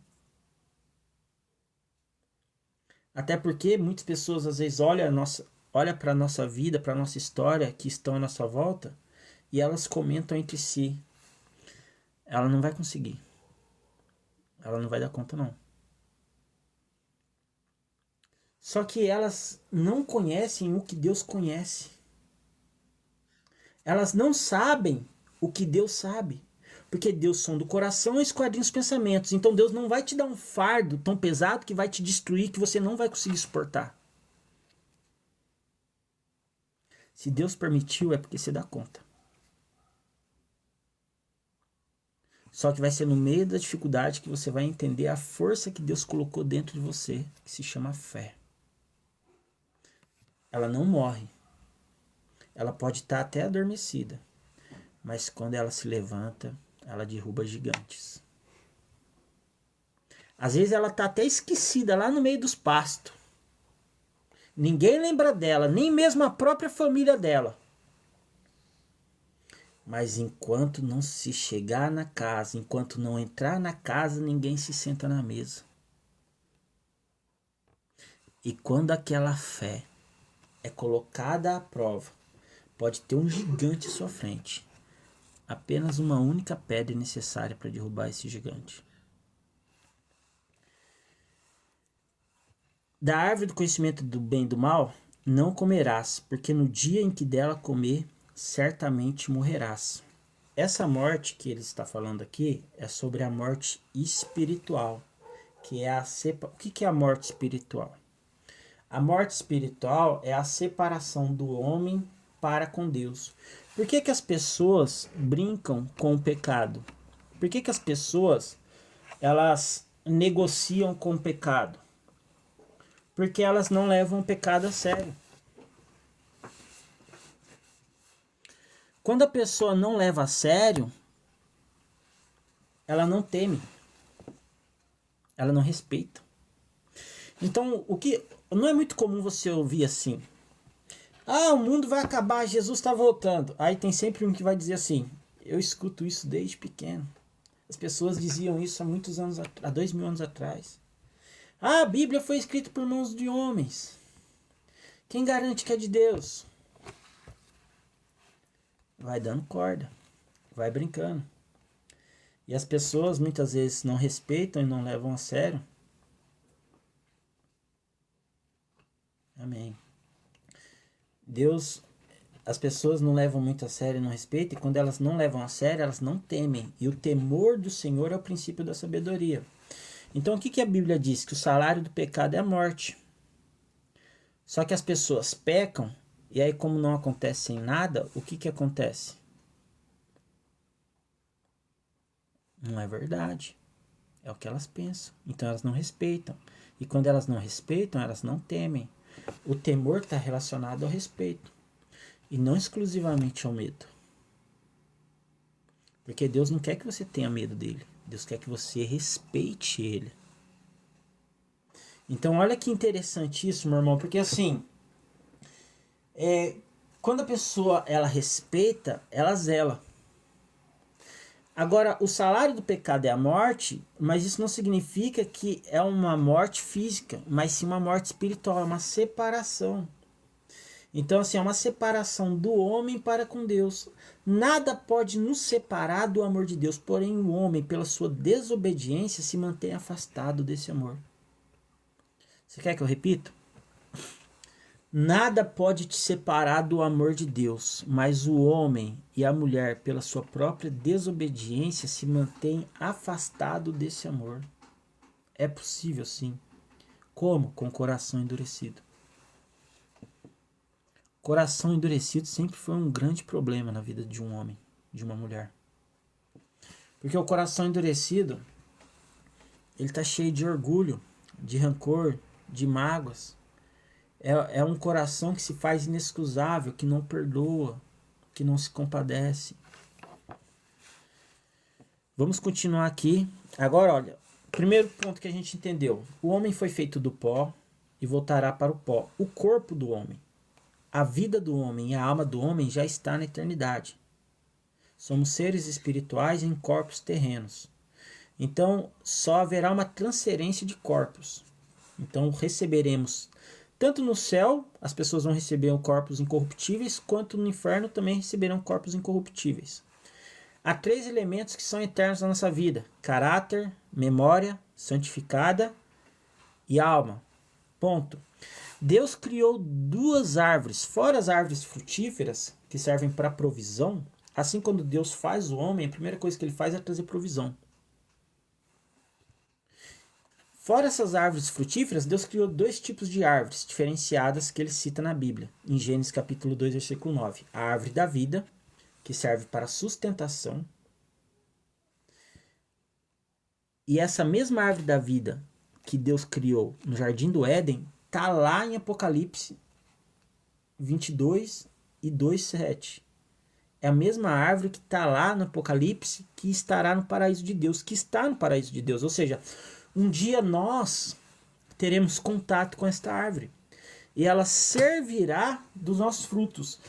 Até porque muitas pessoas às vezes olham para a nossa vida, para a nossa história que estão à nossa volta e elas comentam entre si: ela não vai conseguir. Ela não vai dar conta não. Só que elas não conhecem o que Deus conhece. Elas não sabem o que Deus sabe. Porque Deus sonda o coração e esquadrinha os pensamentos. Então Deus não vai te dar um fardo tão pesado que vai te destruir, que você não vai conseguir suportar. Se Deus permitiu, é porque você dá conta. Só que vai ser no meio da dificuldade que você vai entender a força que Deus colocou dentro de você, que se chama fé. Ela não morre. Ela pode estar até adormecida, mas quando ela se levanta, ela derruba gigantes. Às vezes ela está até esquecida lá no meio dos pastos. Ninguém lembra dela, nem mesmo a própria família dela. Mas enquanto não se chegar na casa, enquanto não entrar na casa, ninguém se senta na mesa. E quando aquela fé é colocada à prova, pode ter um gigante à sua frente. Apenas uma única pedra é necessária para derrubar esse gigante. Da árvore do conhecimento do bem e do mal não comerás, porque no dia em que dela comer, certamente morrerás. Essa morte que ele está falando aqui é sobre a morte espiritual, que é o que é a morte espiritual? A morte espiritual é a separação do homem para com Deus. Por que as pessoas brincam com o pecado? Por que as pessoas elas negociam com o pecado? Porque elas não levam o pecado a sério. Quando a pessoa não leva a sério, ela não teme. Ela não respeita. Então, não é muito comum você ouvir assim: ah, o mundo vai acabar, Jesus está voltando. Aí tem sempre um que vai dizer assim. Eu escuto isso desde pequeno. As pessoas diziam isso há 2000 anos atrás. Ah, a Bíblia foi escrita por mãos de homens. Quem garante que é de Deus? Vai dando corda. Vai brincando. E as pessoas muitas vezes não respeitam e não levam a sério. Amém. Deus, as pessoas não levam muito a sério e não respeitam, e quando elas não levam a sério, elas não temem. E o temor do Senhor é o princípio da sabedoria. Então o que a Bíblia diz? Que o salário do pecado é a morte. Só que as pessoas pecam, e aí como não acontece nada, o que acontece? Não é verdade. É o que elas pensam. Então elas não respeitam. E quando elas não respeitam, elas não temem. O temor está relacionado ao respeito. E não exclusivamente ao medo. Porque Deus não quer que você tenha medo dele. Deus quer que você respeite ele. Então olha que interessante isso, meu irmão. Porque assim, quando a pessoa ela respeita, ela zela. Agora, o salário do pecado é a morte, mas isso não significa que é uma morte física, mas sim uma morte espiritual, é uma separação. Então, assim, é uma separação do homem para com Deus. Nada pode nos separar do amor de Deus, porém o homem, pela sua desobediência, se mantém afastado desse amor. Você quer que eu repita? Nada pode te separar do amor de Deus, mas o homem e a mulher, pela sua própria desobediência, se mantêm afastados desse amor. É possível, sim. Como? Com o coração endurecido. Coração endurecido sempre foi um grande problema na vida de um homem, de uma mulher. Porque o coração endurecido, ele está cheio de orgulho, de rancor, de mágoas. É um coração que se faz inexcusável, que não perdoa, que não se compadece. Vamos continuar aqui. Agora, olha, primeiro ponto que a gente entendeu. O homem foi feito do pó e voltará para o pó. O corpo do homem, a vida do homem e a alma do homem já está na eternidade. Somos seres espirituais em corpos terrenos. Então, só haverá uma transferência de corpos. Então, receberemos... Tanto no céu, as pessoas vão receber corpos incorruptíveis, quanto no inferno também receberão corpos incorruptíveis. Há 3 elementos que são eternos na nossa vida: caráter, memória, santificada e alma. Ponto. Deus criou 2 árvores, fora as árvores frutíferas, que servem para provisão. Assim, quando Deus faz o homem, a primeira coisa que ele faz é trazer provisão. Fora essas árvores frutíferas, Deus criou 2 tipos de árvores diferenciadas que ele cita na Bíblia. Em Gênesis capítulo 2, versículo 9. A árvore da vida, que serve para sustentação. E essa mesma árvore da vida que Deus criou no Jardim do Éden, está lá em Apocalipse 22 e 2:7. É a mesma árvore que está lá no Apocalipse, que estará no paraíso de Deus, que está no paraíso de Deus. Ou seja, um dia nós teremos contato com esta árvore. E ela servirá dos nossos frutos.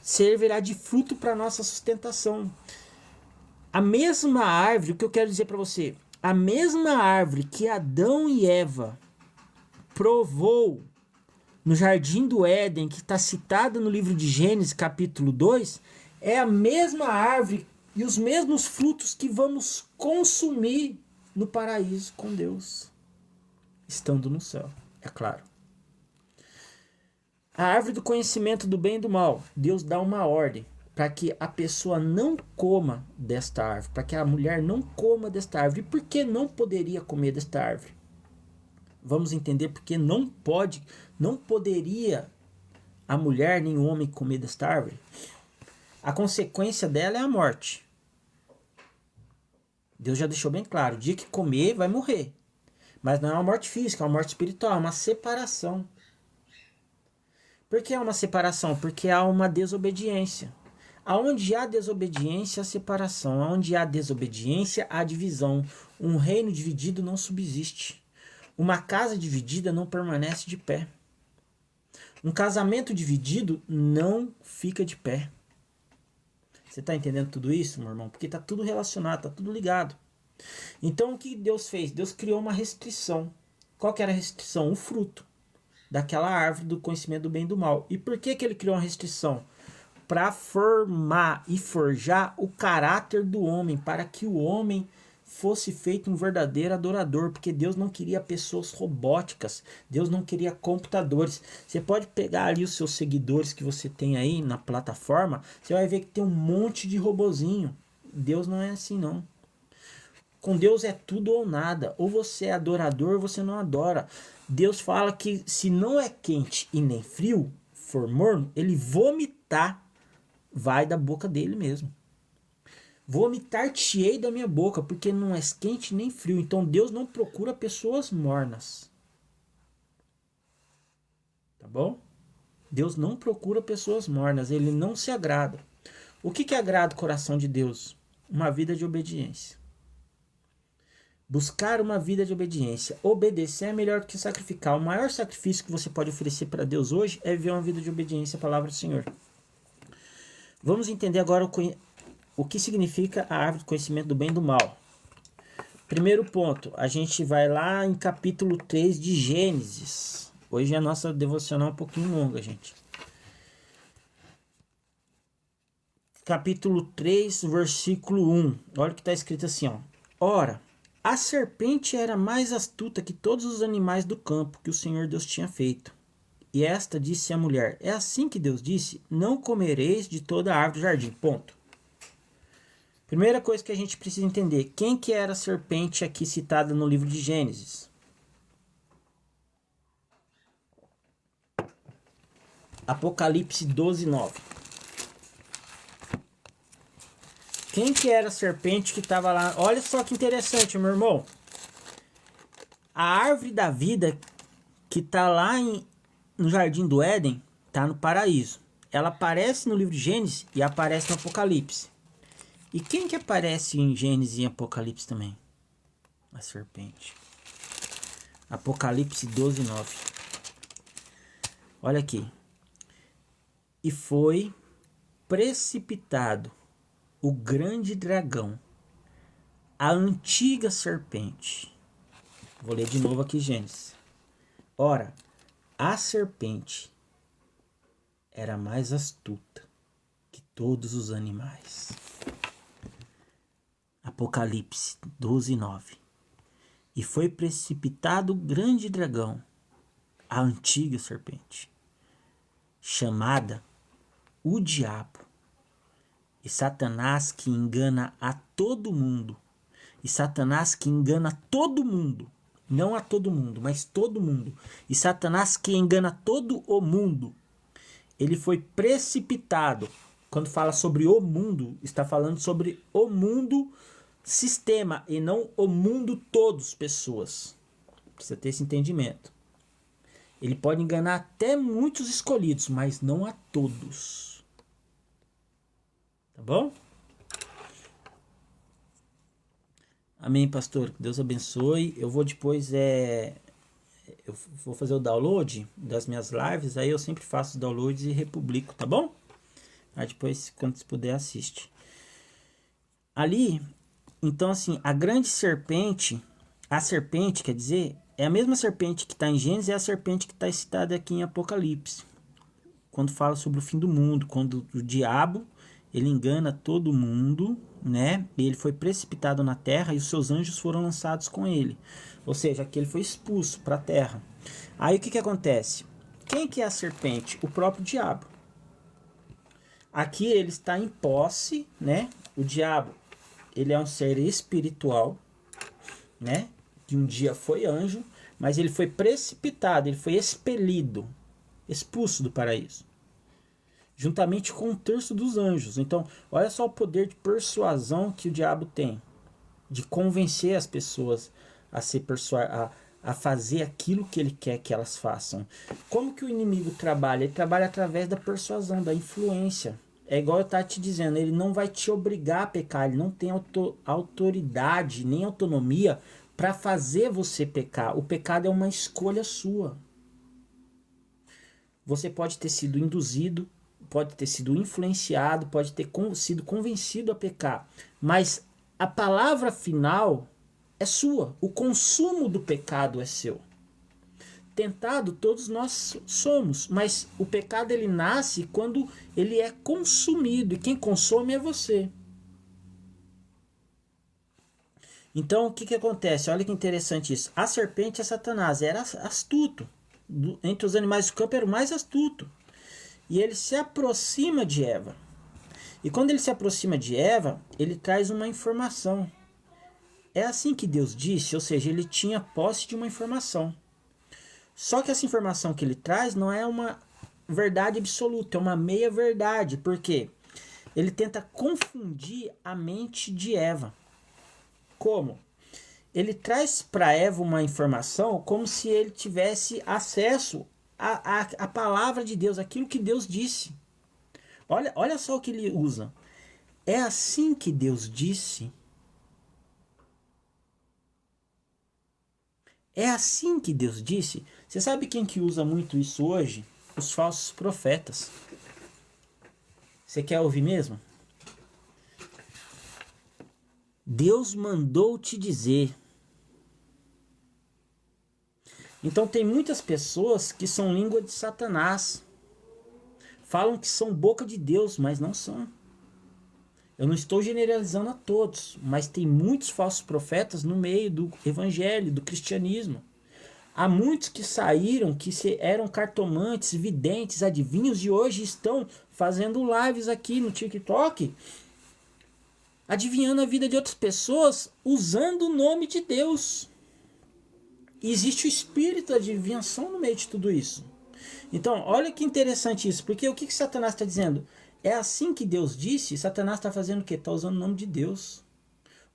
Servirá de fruto para a nossa sustentação. A mesma árvore, o que eu quero dizer para você, a mesma árvore que Adão e Eva provou no Jardim do Éden, que está citada no livro de Gênesis capítulo 2, é a mesma árvore e os mesmos frutos que vamos consumir no paraíso com Deus, estando no céu, é claro. A árvore do conhecimento do bem e do mal, Deus dá uma ordem para que a pessoa não coma desta árvore, para que a mulher não coma desta árvore. E por que não poderia comer desta árvore? Vamos entender porque não poderia a mulher nem o homem comer desta árvore. A consequência dela é a morte. Deus já deixou bem claro, o dia que comer vai morrer. Mas não é uma morte física, é uma morte espiritual, é uma separação. Por que é uma separação? Porque há uma desobediência. Aonde há desobediência, há separação. Aonde há desobediência, há divisão. Um reino dividido não subsiste. Uma casa dividida não permanece de pé. Um casamento dividido não fica de pé. Você está entendendo tudo isso, meu irmão? Porque está tudo relacionado, está tudo ligado. Então o que Deus fez? Deus criou uma restrição. Qual que era a restrição? O fruto daquela árvore do conhecimento do bem e do mal. E por que ele criou uma restrição? para formar e forjar o caráter do homem, para que o homem fosse feito um verdadeiro adorador, porque Deus não queria pessoas robóticas, Deus não queria computadores. Você pode pegar ali os seus seguidores que você tem aí na plataforma, você vai ver que tem um monte de robozinho. Deus não é assim, não. Com Deus é tudo ou nada. Ou você é adorador ou você não adora. Deus fala que se não é quente e nem frio, for morno, ele vomitar vai da boca dele mesmo. Vomitar-te-ei da minha boca, porque não és quente nem frio. Então Deus não procura pessoas mornas. Tá bom? Deus não procura pessoas mornas. Ele não se agrada. O que agrada o coração de Deus? Uma vida de obediência. Buscar uma vida de obediência. Obedecer é melhor do que sacrificar. O maior sacrifício que você pode oferecer para Deus hoje é viver uma vida de obediência à palavra do Senhor. Vamos entender agora o que significa a árvore do conhecimento do bem e do mal. Primeiro ponto, a gente vai lá em capítulo 3 de Gênesis. Hoje a nossa devocional é um pouquinho longa, gente. Capítulo 3, versículo 1. Olha o que está escrito assim, ó. Ora, a serpente era mais astuta que todos os animais do campo que o Senhor Deus tinha feito. E esta disse à mulher, é assim que Deus disse, não comereis de toda a árvore do jardim. Ponto. Primeira coisa que a gente precisa entender, quem que era a serpente aqui citada no livro de Gênesis? Apocalipse 12, 9. Quem que era a serpente que estava lá? Olha só que interessante, meu irmão. A árvore da vida que está lá no Jardim do Éden, está no paraíso. Ela aparece no livro de Gênesis e aparece no Apocalipse. E quem que aparece em Gênesis e Apocalipse também? A serpente. Apocalipse 12, 9. Olha aqui. E foi precipitado o grande dragão, a antiga serpente. Vou ler de novo aqui Gênesis. Ora, a serpente era mais astuta que todos os animais. Apocalipse 12, 9. E foi precipitado o grande dragão, a antiga serpente, chamada o diabo, e Satanás que engana a todo mundo. E Satanás que engana todo mundo. Não a todo mundo, mas todo mundo. E Satanás que engana todo o mundo. Ele foi precipitado. Quando fala sobre o mundo, está falando sobre o mundo sistema e não o mundo todos pessoas. Precisa ter esse entendimento. Ele pode enganar até muitos escolhidos, mas não a todos. Tá bom? Amém, pastor. Que Deus abençoe. Eu vou depois eu vou fazer o download das minhas lives. Aí eu sempre faço downloads e republico, tá bom? Aí depois, quando você puder, assiste. Ali, então assim, a grande serpente, a serpente, quer dizer, é a mesma serpente que está em Gênesis, é a serpente que está citada aqui em Apocalipse. Quando fala sobre o fim do mundo, quando o diabo, ele engana todo mundo, né? E ele foi precipitado na terra e os seus anjos foram lançados com ele. Ou seja, aqui ele foi expulso para a terra. Aí o que acontece? Quem que é a serpente? O próprio diabo. Aqui ele está em posse, né? O diabo, ele é um ser espiritual, né? Que um dia foi anjo, mas ele foi precipitado, ele foi expelido, expulso do paraíso, juntamente com um terço dos anjos. Então, olha só o poder de persuasão que o diabo tem, de convencer as pessoas a fazer aquilo que ele quer que elas façam. Como que o inimigo trabalha? Ele trabalha através da persuasão, da influência. É igual eu estar te dizendo, ele não vai te obrigar a pecar, ele não tem autoridade nem autonomia para fazer você pecar. O pecado é uma escolha sua. Você pode ter sido induzido, pode ter sido influenciado, pode ter sido convencido a pecar, mas a palavra final é sua. O consumo do pecado é seu. tentado todos nós somos, mas o pecado ele nasce quando ele é consumido, e quem consome é você. Então o que acontece? Olha que interessante isso. A serpente é Satanás, era astuto. Entre os animais do campo era o mais astuto. E ele se aproxima de Eva. E quando ele se aproxima de Eva, ele traz uma informação. É assim que Deus disse, ou seja, ele tinha posse de uma informação. Só que essa informação que ele traz não é uma verdade absoluta, é uma meia verdade. Por quê? Ele tenta confundir a mente de Eva. Como? Ele traz para Eva uma informação como se ele tivesse acesso à palavra de Deus, aquilo que Deus disse. Olha só o que ele usa. É assim que Deus disse. É assim que Deus disse. Você sabe quem que usa muito isso hoje? Os falsos profetas. Você quer ouvir mesmo? Deus mandou te dizer. Então tem muitas pessoas que são língua de Satanás. Falam que são boca de Deus, mas não são. Eu não estou generalizando a todos, mas tem muitos falsos profetas no meio do evangelho, do cristianismo. Há muitos que saíram, que eram cartomantes, videntes, adivinhos, e hoje estão fazendo lives aqui no TikTok, adivinhando a vida de outras pessoas, usando o nome de Deus. E existe o espírito da adivinhação no meio de tudo isso. Então, olha que interessante isso, porque o que Satanás está dizendo? É assim que Deus disse. Satanás está fazendo o quê? Está usando o nome de Deus.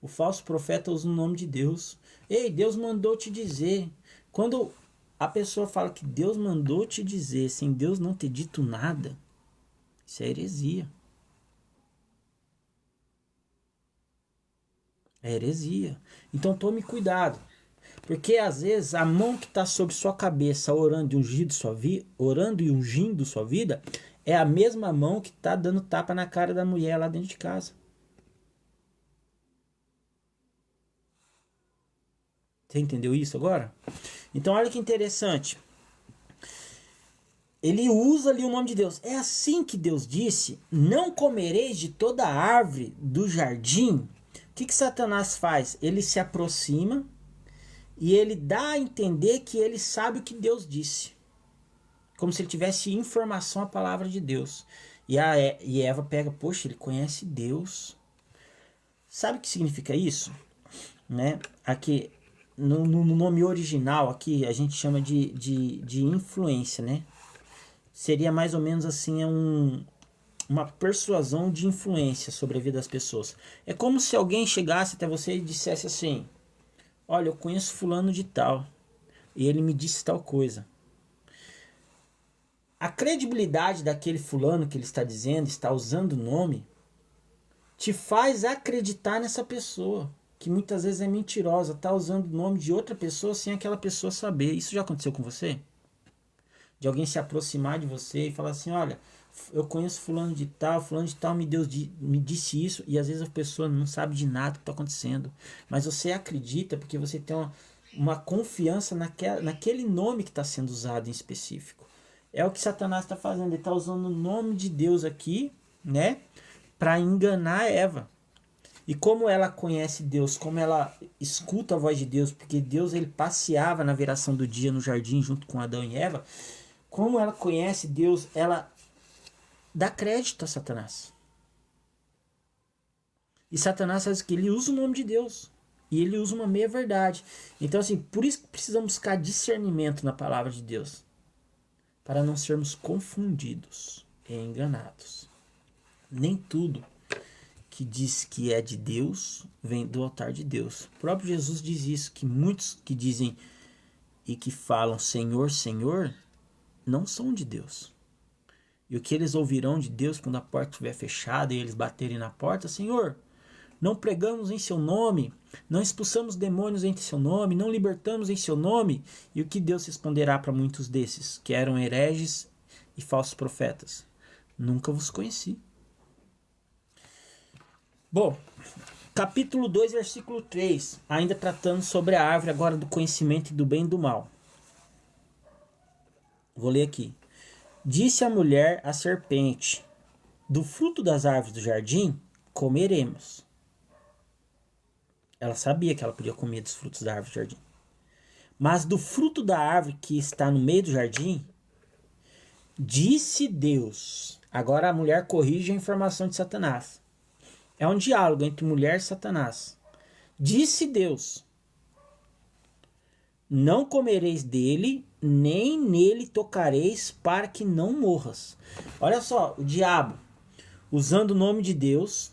O falso profeta usa o nome de Deus. Ei, Deus mandou te dizer. Quando a pessoa fala que Deus mandou te dizer, sem Deus não ter dito nada, isso é heresia. É heresia. Então tome cuidado. Porque às vezes a mão que está sobre sua cabeça orando e ungindo sua vida é a mesma mão que está dando tapa na cara da mulher lá dentro de casa. Você entendeu isso agora? Então olha que interessante. Ele usa ali o nome de Deus. É assim que Deus disse: não comereis de toda árvore do jardim. O que Satanás faz? Ele se aproxima e ele dá a entender que ele sabe o que Deus disse. Como se ele tivesse informação, a palavra de Deus. E Eva pega, poxa, ele conhece Deus. Sabe o que significa isso? Né? Aqui, no nome original, aqui a gente chama de influência, né? Seria mais ou menos assim uma persuasão de influência sobre a vida das pessoas. É como se alguém chegasse até você e dissesse assim: olha, eu conheço fulano de tal, e ele me disse tal coisa. A credibilidade daquele fulano que ele está dizendo, está usando o nome, te faz acreditar nessa pessoa, que muitas vezes é mentirosa, está usando o nome de outra pessoa sem aquela pessoa saber. Isso já aconteceu com você? De alguém se aproximar de você e falar assim: olha, eu conheço fulano de tal me disse isso, e às vezes a pessoa não sabe de nada que está acontecendo, mas você acredita porque você tem uma confiança naquele nome que está sendo usado em específico. É o que Satanás está fazendo. Ele está usando o nome de Deus aqui, né, para enganar Eva. E como ela conhece Deus, como ela escuta a voz de Deus, porque Deus ele passeava na viração do dia no jardim junto com Adão e Eva, como ela conhece Deus, ela dá crédito a Satanás. E Satanás faz o que? Ele usa o nome de Deus. E ele usa uma meia-verdade. Então, assim, por isso que precisamos buscar discernimento na palavra de Deus, para não sermos confundidos e enganados. Nem tudo que diz que é de Deus vem do altar de Deus. O próprio Jesus diz isso, que muitos que dizem e que falam Senhor, Senhor, não são de Deus. E o que eles ouvirão de Deus quando a porta estiver fechada e eles baterem na porta: Senhor, não pregamos em seu nome, não expulsamos demônios em seu nome, não libertamos em seu nome. E o que Deus responderá para muitos desses, que eram hereges e falsos profetas? Nunca vos conheci. Bom, capítulo 2, versículo 3, ainda tratando sobre a árvore agora do conhecimento do bem e do mal. Vou ler aqui. Disse a mulher à serpente: do fruto das árvores do jardim comeremos. Ela sabia que ela podia comer dos frutos da árvore do jardim. Mas do fruto da árvore que está no meio do jardim, disse Deus. Agora a mulher corrige a informação de Satanás. É um diálogo entre mulher e Satanás. Disse Deus: não comereis dele, nem nele tocareis, para que não morras. Olha só, o diabo usando o nome de Deus,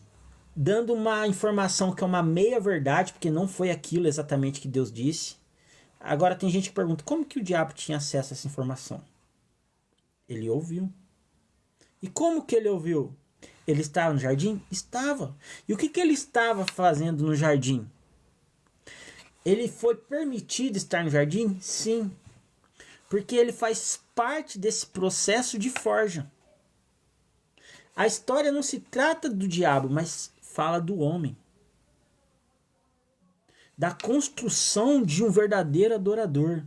dando uma informação que é uma meia verdade, porque não foi aquilo exatamente que Deus disse. Agora tem gente que pergunta, como que o diabo tinha acesso a essa informação? Ele ouviu. E como que ele ouviu? Ele estava no jardim? Estava. E o que que ele estava fazendo no jardim? Ele foi permitido estar no jardim? Sim. Porque ele faz parte desse processo de forja. A história não se trata do diabo, mas fala do homem. Da construção de um verdadeiro adorador.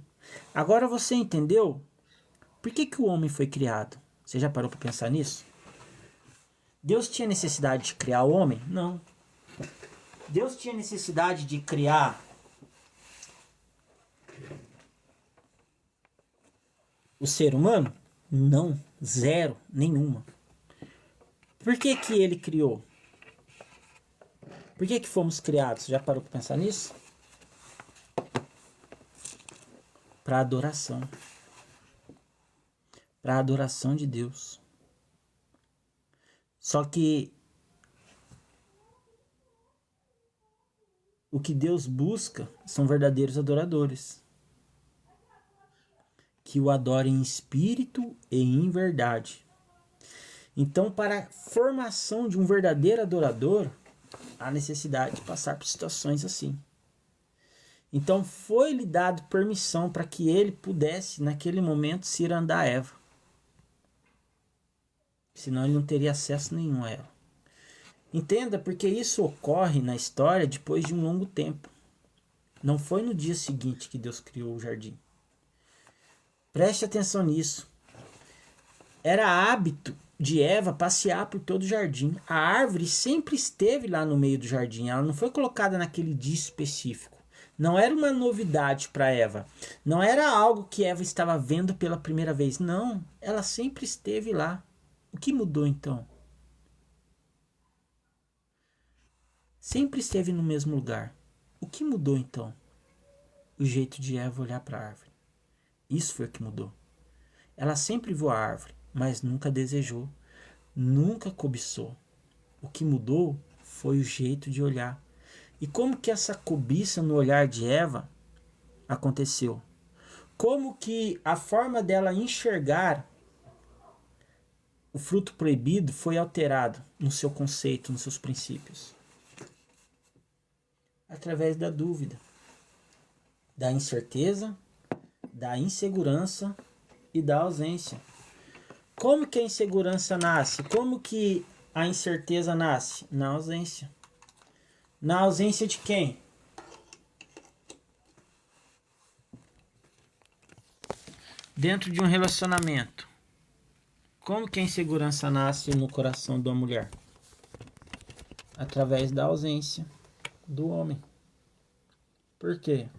Agora você entendeu? Por que que o homem foi criado? Você já parou para pensar nisso? Deus tinha necessidade de criar o homem? Não. Deus tinha necessidade de criar o ser humano? Não. Zero. Nenhuma. Por que que ele criou? Por que que fomos criados? Já parou para pensar nisso? Para adoração. Para adoração de Deus. Só que o que Deus busca são verdadeiros adoradores. Que o adorem em espírito e em verdade. Então, para a formação de um verdadeiro adorador, há necessidade de passar por situações assim. Então, foi-lhe dado permissão para que ele pudesse, naquele momento, cirandar Eva. Senão ele não teria acesso nenhum a ela. Entenda, porque isso ocorre na história depois de um longo tempo. Não foi no dia seguinte que Deus criou o jardim. Preste atenção nisso. Era hábito de Eva passear por todo o jardim. A árvore sempre esteve lá no meio do jardim. Ela não foi colocada naquele dia específico. Não era uma novidade para Eva. Não era algo que Eva estava vendo pela primeira vez. Não, ela sempre esteve lá. O que mudou então? Sempre esteve no mesmo lugar. O que mudou então? O jeito de Eva olhar para a árvore. Isso foi o que mudou. Ela sempre viu a árvore, mas nunca desejou, nunca cobiçou. O que mudou foi o jeito de olhar. E como que essa cobiça no olhar de Eva aconteceu? Como que a forma dela enxergar o fruto proibido foi alterado no seu conceito, nos seus princípios? Através da dúvida, da incerteza, da insegurança e da ausência. Como que a insegurança nasce? Como que a incerteza nasce? Na ausência. Na ausência de quem? Dentro de um relacionamento. Como que a insegurança nasce no coração de uma mulher? Através da ausência do homem. Por quê?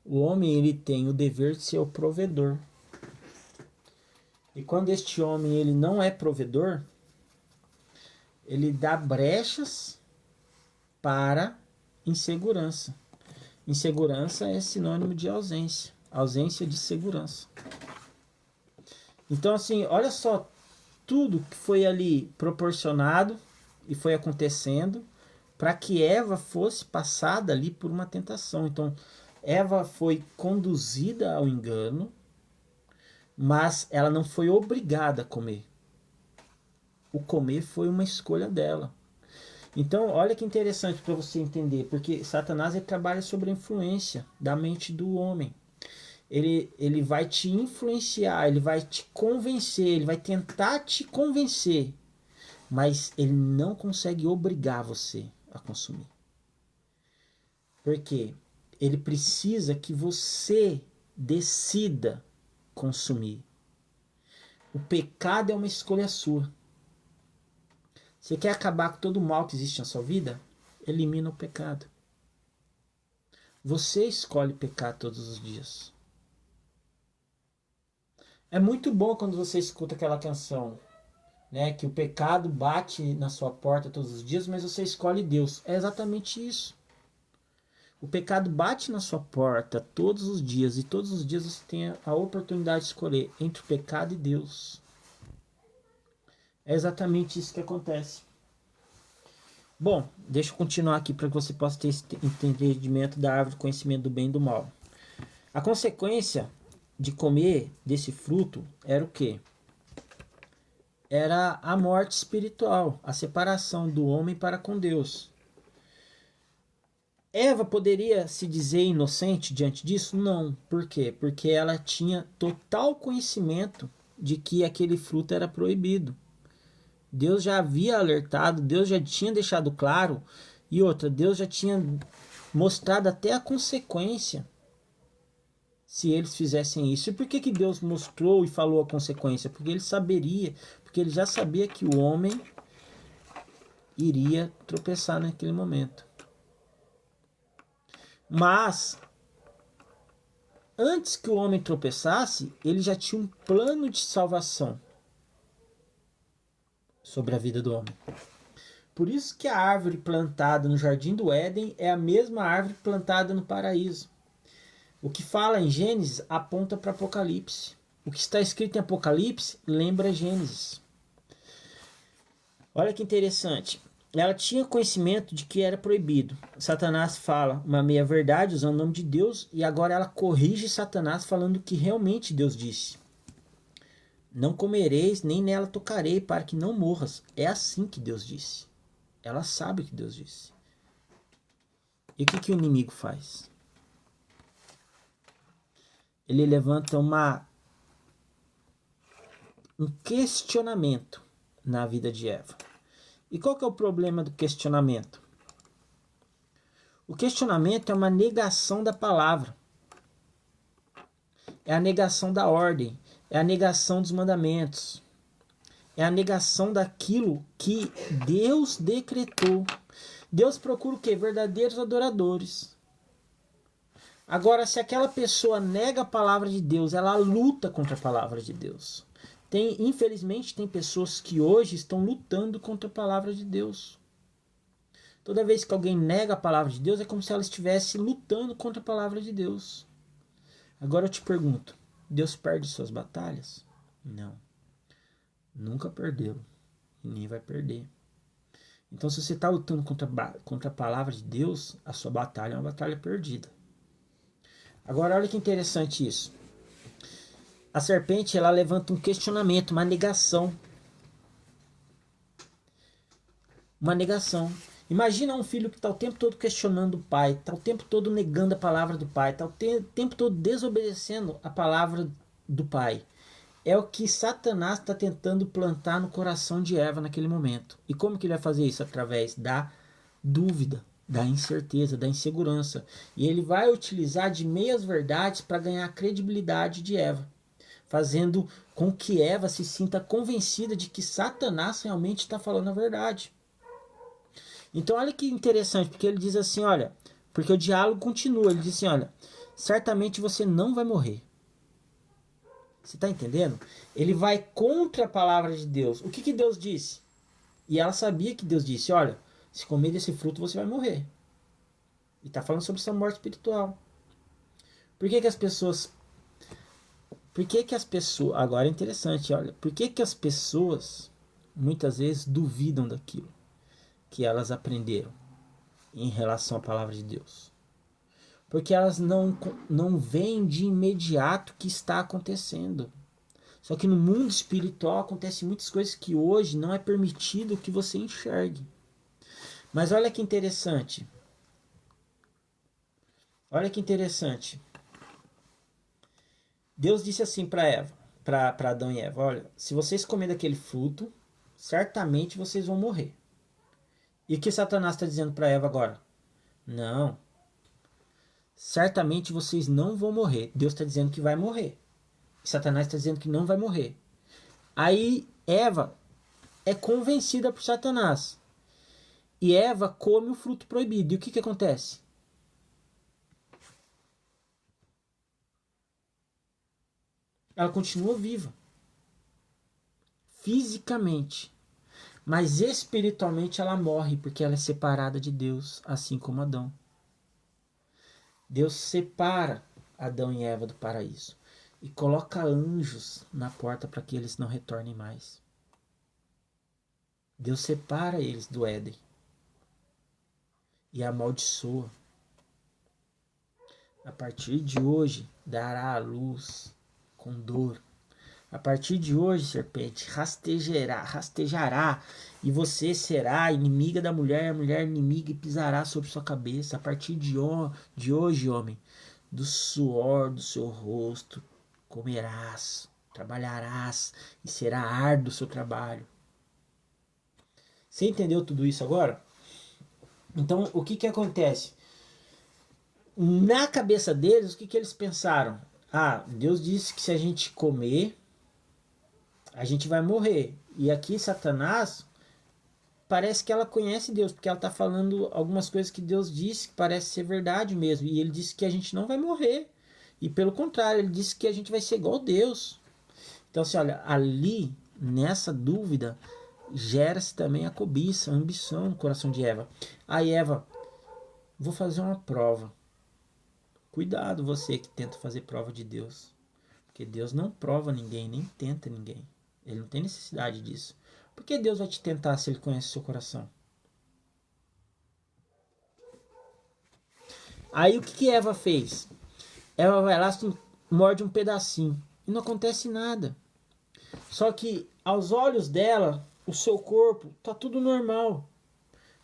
O homem ele tem o dever de ser o provedor. E quando este homem ele não é provedor, ele dá brechas para insegurança. Insegurança é sinônimo de ausência. Ausência de segurança. Então assim, olha só tudo que foi ali proporcionado e foi acontecendo para que Eva fosse passada ali por uma tentação. Então, Eva foi conduzida ao engano, mas ela não foi obrigada a comer. O comer foi uma escolha dela. Então, olha que interessante para você entender, porque Satanás ele trabalha sobre a influência da mente do homem. Ele vai te influenciar, ele vai te convencer, ele vai tentar te convencer, mas ele não consegue obrigar você a consumir. Por quê? Ele precisa que você decida consumir. O pecado é uma escolha sua. Você quer acabar com todo o mal que existe na sua vida? Elimina o pecado. Você escolhe pecar todos os dias. É muito bom quando você escuta aquela canção, né, que o pecado bate na sua porta todos os dias, mas você escolhe Deus. É exatamente isso. O pecado bate na sua porta todos os dias e todos os dias você tem a oportunidade de escolher entre o pecado e Deus. É exatamente isso que acontece. Bom, deixa eu continuar aqui para que você possa ter esse entendimento da árvore do conhecimento do bem e do mal. A consequência de comer desse fruto era o quê? Era a morte espiritual, a separação do homem para com Deus. Eva poderia se dizer inocente diante disso? Não. Por quê? Porque ela tinha total conhecimento de que aquele fruto era proibido. Deus já havia alertado, Deus já tinha deixado claro, e outra, Deus já tinha mostrado até a consequência se eles fizessem isso. E por que Deus mostrou e falou a consequência? Porque ele saberia, porque ele já sabia que o homem iria tropeçar naquele momento. Mas, antes que o homem tropeçasse, ele já tinha um plano de salvação sobre a vida do homem. Por isso que a árvore plantada no Jardim do Éden é a mesma árvore plantada no paraíso. O que fala em Gênesis aponta para Apocalipse. O que está escrito em Apocalipse lembra Gênesis. Olha que interessante. Ela tinha conhecimento de que era proibido. Satanás fala uma meia-verdade usando o nome de Deus e agora ela corrige Satanás falando o que realmente Deus disse. Não comereis, nem nela tocarei, para que não morras. É assim que Deus disse. Ela sabe o que Deus disse. E o que o inimigo faz? Ele levanta um questionamento na vida de Eva. E qual que é o problema do questionamento? O questionamento é uma negação da palavra. É a negação da ordem. É a negação dos mandamentos. É a negação daquilo que Deus decretou. Deus procura o quê? Verdadeiros adoradores. Agora, se aquela pessoa nega a palavra de Deus, ela luta contra a palavra de Deus. Infelizmente, tem pessoas que hoje estão lutando contra a palavra de Deus. Toda vez que alguém nega a palavra de Deus, é como se ela estivesse lutando contra a palavra de Deus. Agora eu te pergunto, Deus perde suas batalhas? Não. Nunca perdeu. E nem vai perder. Então, se você está lutando contra a palavra de Deus, a sua batalha é uma batalha perdida. Agora, olha que interessante isso. A serpente, ela levanta um questionamento, uma negação. Uma negação. Imagina um filho que está o tempo todo questionando o pai, está o tempo todo negando a palavra do pai, está o tempo todo desobedecendo a palavra do pai. É o que Satanás está tentando plantar no coração de Eva naquele momento. E como que ele vai fazer isso? Através da dúvida, da incerteza, da insegurança. E ele vai utilizar de meias verdades para ganhar a credibilidade de Eva, fazendo com que Eva se sinta convencida de que Satanás realmente está falando a verdade. Então olha que interessante, porque ele diz assim, olha, porque o diálogo continua, ele diz assim, olha, certamente você não vai morrer. Você está entendendo? Ele vai contra a palavra de Deus. O que Deus disse? E ela sabia que Deus disse, olha, se comer desse fruto você vai morrer. E está falando sobre essa morte espiritual. Por que as pessoas... Agora é interessante, olha. Por que as pessoas muitas vezes duvidam daquilo que elas aprenderam em relação à palavra de Deus? Porque elas não veem de imediato o que está acontecendo. Só que no mundo espiritual acontecem muitas coisas que hoje não é permitido que você enxergue. Mas olha que interessante. Olha que interessante. Deus disse assim para Eva, para Adão e Eva, olha, se vocês comerem daquele fruto, certamente vocês vão morrer. E o que Satanás está dizendo para Eva agora? Não. Certamente vocês não vão morrer. Deus está dizendo que vai morrer. E Satanás está dizendo que não vai morrer. Aí Eva é convencida por Satanás. E Eva come o fruto proibido. E o que acontece? Ela continua viva. Fisicamente. Mas espiritualmente ela morre porque ela é separada de Deus, assim como Adão. Deus separa Adão e Eva do paraíso e coloca anjos na porta para que eles não retornem mais. Deus separa eles do Éden e amaldiçoa. A partir de hoje dará a luz com dor. A partir de hoje, serpente, rastejará, e você será inimiga da mulher, a mulher inimiga e pisará sobre sua cabeça. A partir de hoje, homem, do suor do seu rosto comerás, trabalharás e será árduo o seu trabalho. Você entendeu tudo isso agora? Então, o que acontece? Na cabeça deles, o que eles pensaram? Ah, Deus disse que se a gente comer, a gente vai morrer. E aqui Satanás, parece que ela conhece Deus, porque ela está falando algumas coisas que Deus disse que parece ser verdade mesmo. E ele disse que a gente não vai morrer. E pelo contrário, ele disse que a gente vai ser igual a Deus. Então, assim, olha, ali, nessa dúvida, gera-se também a cobiça, a ambição no coração de Eva. Aí Eva, vou fazer uma prova. Cuidado você que tenta fazer prova de Deus. Porque Deus não prova ninguém, nem tenta ninguém. Ele não tem necessidade disso. Por que Deus vai te tentar se ele conhece o seu coração? Aí o que Eva fez? Eva vai lá, morde um pedacinho e não acontece nada. Só que aos olhos dela, o seu corpo tá tudo normal.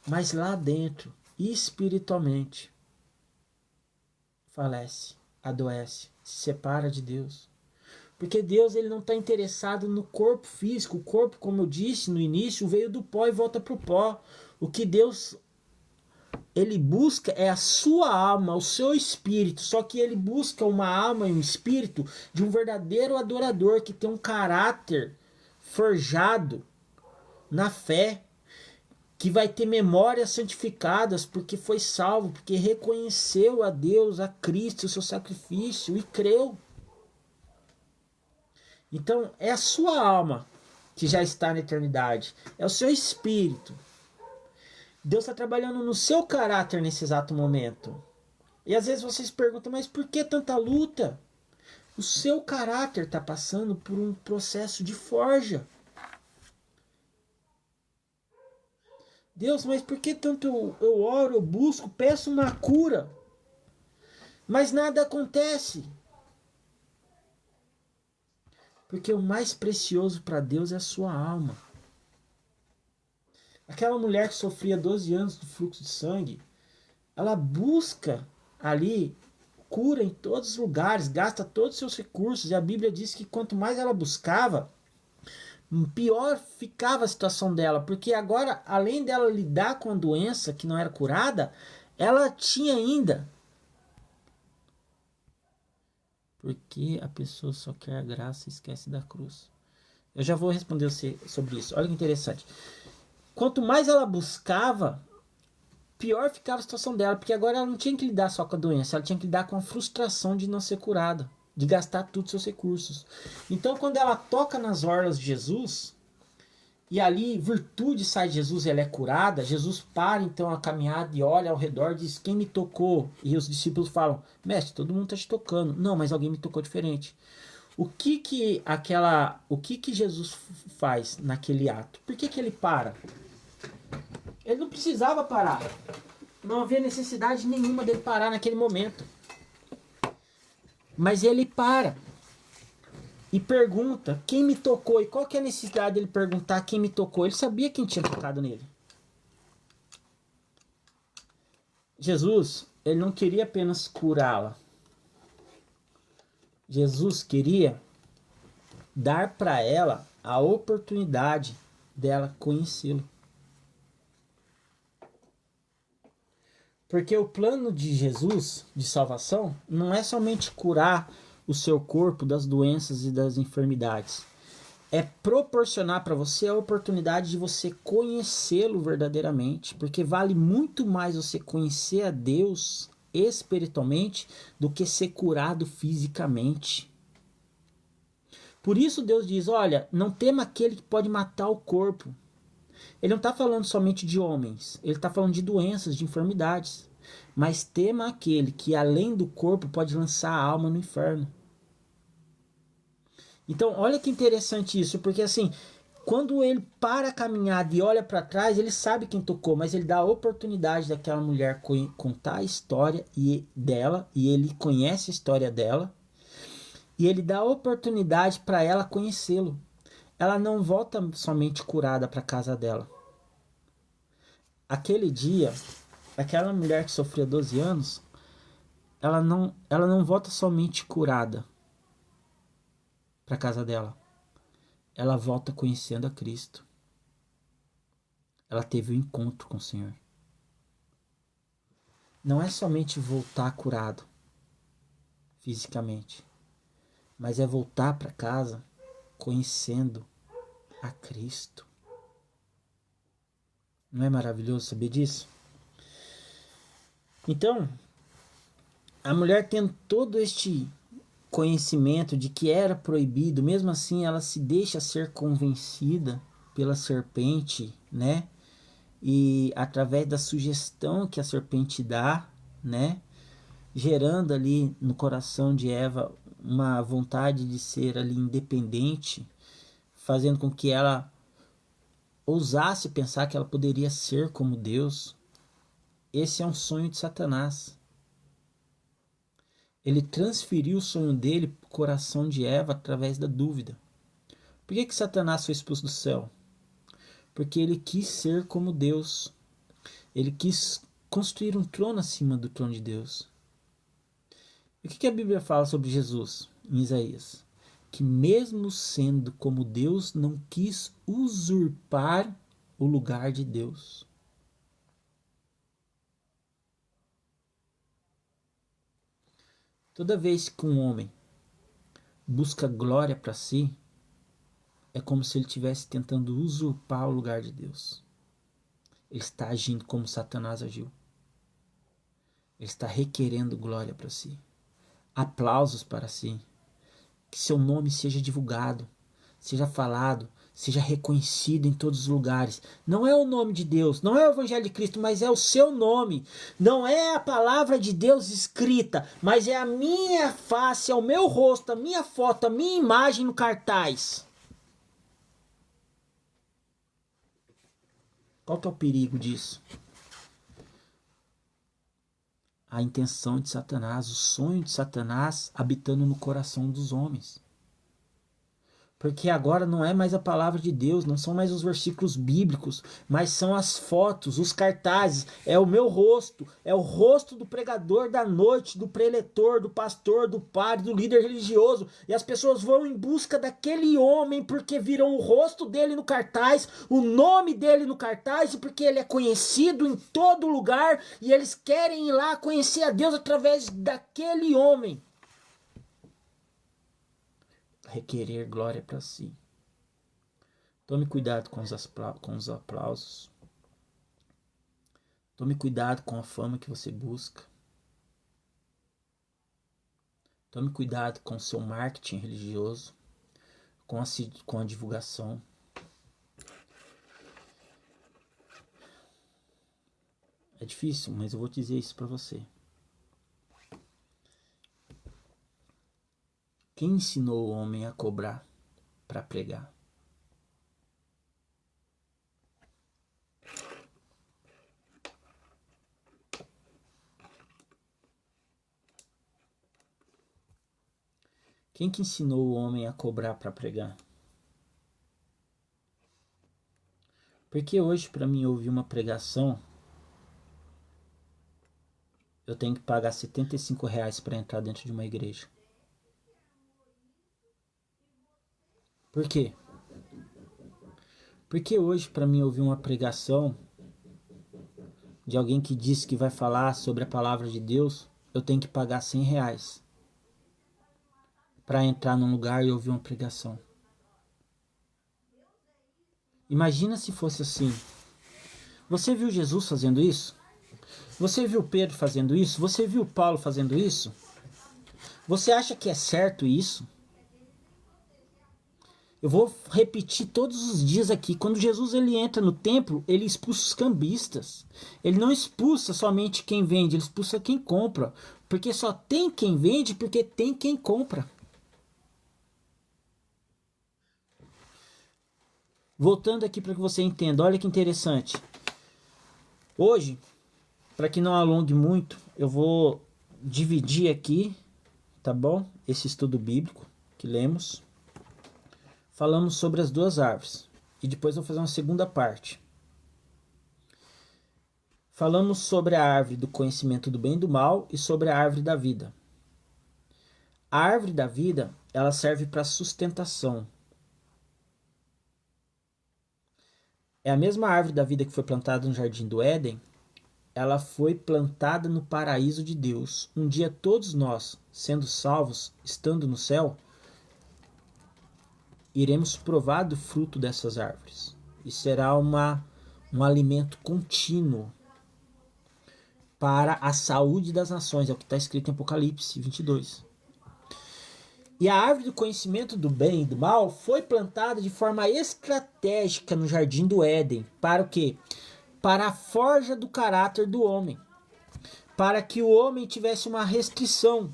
Mas lá dentro, espiritualmente, falece, adoece, se separa de Deus. Porque Deus ele não está interessado no corpo físico. O corpo, como eu disse no início, veio do pó e volta para o pó. O que Deus ele busca é a sua alma, o seu espírito. Só que ele busca uma alma e um espírito de um verdadeiro adorador que tem um caráter forjado na fé, que vai ter memórias santificadas porque foi salvo, porque reconheceu a Deus, a Cristo, o seu sacrifício e creu. Então, é a sua alma que já está na eternidade. É o seu espírito. Deus está trabalhando no seu caráter nesse exato momento. E às vezes vocês perguntam, mas por que tanta luta? O seu caráter está passando por um processo de forja. Deus, mas por que tanto eu oro, eu busco, peço uma cura, mas nada acontece? Porque o mais precioso para Deus é a sua alma. Aquela mulher que sofria 12 anos do fluxo de sangue, ela busca ali cura em todos os lugares, gasta todos os seus recursos. E a Bíblia diz que quanto mais ela buscava, pior ficava a situação dela. Porque agora, além dela lidar com a doença que não era curada, ela tinha ainda... Porque a pessoa só quer a graça e esquece da cruz. Eu já vou responder você sobre isso. Olha que interessante. Quanto mais ela buscava, pior ficava a situação dela. Porque agora ela não tinha que lidar só com a doença. Ela tinha que lidar com a frustração de não ser curada. De gastar todos os seus recursos. Então quando ela toca nas orlas de Jesus... E ali, virtude sai de Jesus e ela é curada. Jesus para então a caminhada e olha ao redor e diz, quem me tocou? E os discípulos falam, mestre, todo mundo está te tocando. Não, mas alguém me tocou diferente. O que Jesus faz naquele ato? Por que ele para? Ele não precisava parar. Não havia necessidade nenhuma dele parar naquele momento. Mas ele para. E pergunta quem me tocou. E qual que é a necessidade dele perguntar quem me tocou? Ele sabia quem tinha tocado nele. Jesus, ele não queria apenas curá-la. Jesus queria dar para ela a oportunidade dela conhecê-lo. Porque o plano de Jesus, de salvação, não é somente curar o seu corpo das doenças e das enfermidades. é proporcionar para você a oportunidade de você conhecê-lo verdadeiramente, porque vale muito mais você conhecer a Deus espiritualmente do que ser curado fisicamente. Por isso Deus diz, olha, não tema aquele que pode matar o corpo. Ele não está falando somente de homens, ele está falando de doenças, de enfermidades. Mas tema aquele que além do corpo pode lançar a alma no inferno. Então, olha que interessante isso, porque assim, quando ele para a caminhada e olha para trás, ele sabe quem tocou, mas ele dá a oportunidade daquela mulher contar a história dela, e ele conhece a história dela, e ele dá a oportunidade para ela conhecê-lo. Ela não volta somente curada para casa dela. Aquele dia, aquela mulher que sofreu 12 anos, ela não volta somente curada para casa dela. Ela volta conhecendo a Cristo. Ela teve um encontro com o Senhor. Não é somente voltar curado fisicamente, mas é voltar para casa conhecendo a Cristo. Não é maravilhoso saber disso? Então, a mulher tendo todo este conhecimento de que era proibido, mesmo assim ela se deixa ser convencida pela serpente, né? E através da sugestão que a serpente dá, né? Gerando ali no coração de Eva uma vontade de ser ali independente, fazendo com que ela ousasse pensar que ela poderia ser como Deus. Esse é um sonho de Satanás. Ele transferiu o sonho dele para o coração de Eva através da dúvida. Por que Satanás foi expulso do céu? Porque ele quis ser como Deus. Ele quis construir um trono acima do trono de Deus. E o que a Bíblia fala sobre Jesus em Isaías? Que mesmo sendo como Deus, não quis usurpar o lugar de Deus. Toda vez que um homem busca glória para si, é como se ele estivesse tentando usurpar o lugar de Deus. Ele está agindo como Satanás agiu. Ele está requerendo glória para si, aplausos para si, que seu nome seja divulgado, seja falado, seja reconhecido em todos os lugares. Não é o nome de Deus, não é o Evangelho de Cristo, mas é o seu nome. Não é a palavra de Deus escrita, mas é a minha face, é o meu rosto, a minha foto, a minha imagem no cartaz. Qual que é o perigo disso? A intenção de Satanás, o sonho de Satanás habitando no coração dos homens. Porque agora não é mais a palavra de Deus, não são mais os versículos bíblicos, mas são as fotos, os cartazes, é o meu rosto, é o rosto do pregador da noite, do preletor, do pastor, do padre, do líder religioso. E as pessoas vão em busca daquele homem porque viram o rosto dele no cartaz, o nome dele no cartaz, e porque ele é conhecido em todo lugar, e eles querem ir lá conhecer a Deus através daquele homem. Requerer glória para si. Tome cuidado com os aplausos. Tome cuidado com a fama que você busca. Tome cuidado com o seu marketing religioso, com a divulgação. É difícil, mas eu vou dizer isso para você. Quem ensinou o homem a cobrar para pregar? Quem que ensinou o homem a cobrar para pregar? Porque hoje, para mim ouvir uma pregação, eu tenho que pagar R$75 para entrar dentro de uma igreja. Por quê? Porque hoje, para mim ouvir uma pregação de alguém que diz que vai falar sobre a palavra de Deus, eu tenho que pagar R$100 para entrar num lugar e ouvir uma pregação. Imagina se fosse assim. Você viu Jesus fazendo isso? Você viu Pedro fazendo isso? Você viu Paulo fazendo isso? Você acha que é certo isso? Eu vou repetir todos os dias aqui. Quando Jesus ele entra no templo, ele expulsa os cambistas. Ele não expulsa somente quem vende, ele expulsa quem compra. Porque só tem quem vende porque tem quem compra. Voltando aqui para que você entenda, olha que interessante. Hoje, para que não alongue muito, eu vou dividir aqui, tá bom? Esse estudo bíblico que lemos. Falamos sobre as duas árvores. E depois eu vou fazer uma segunda parte. Falamos sobre a árvore do conhecimento do bem e do mal e sobre a árvore da vida. A árvore da vida, ela serve para sustentação. É a mesma árvore da vida que foi plantada no Jardim do Éden. Ela foi plantada no paraíso de Deus. Um dia todos nós, sendo salvos, estando no céu, iremos provar do fruto dessas árvores. E será um alimento contínuo para a saúde das nações. É o que está escrito em Apocalipse 22. E a árvore do conhecimento do bem e do mal foi plantada de forma estratégica no Jardim do Éden. Para o quê? Para a forja do caráter do homem. Para que o homem tivesse uma restrição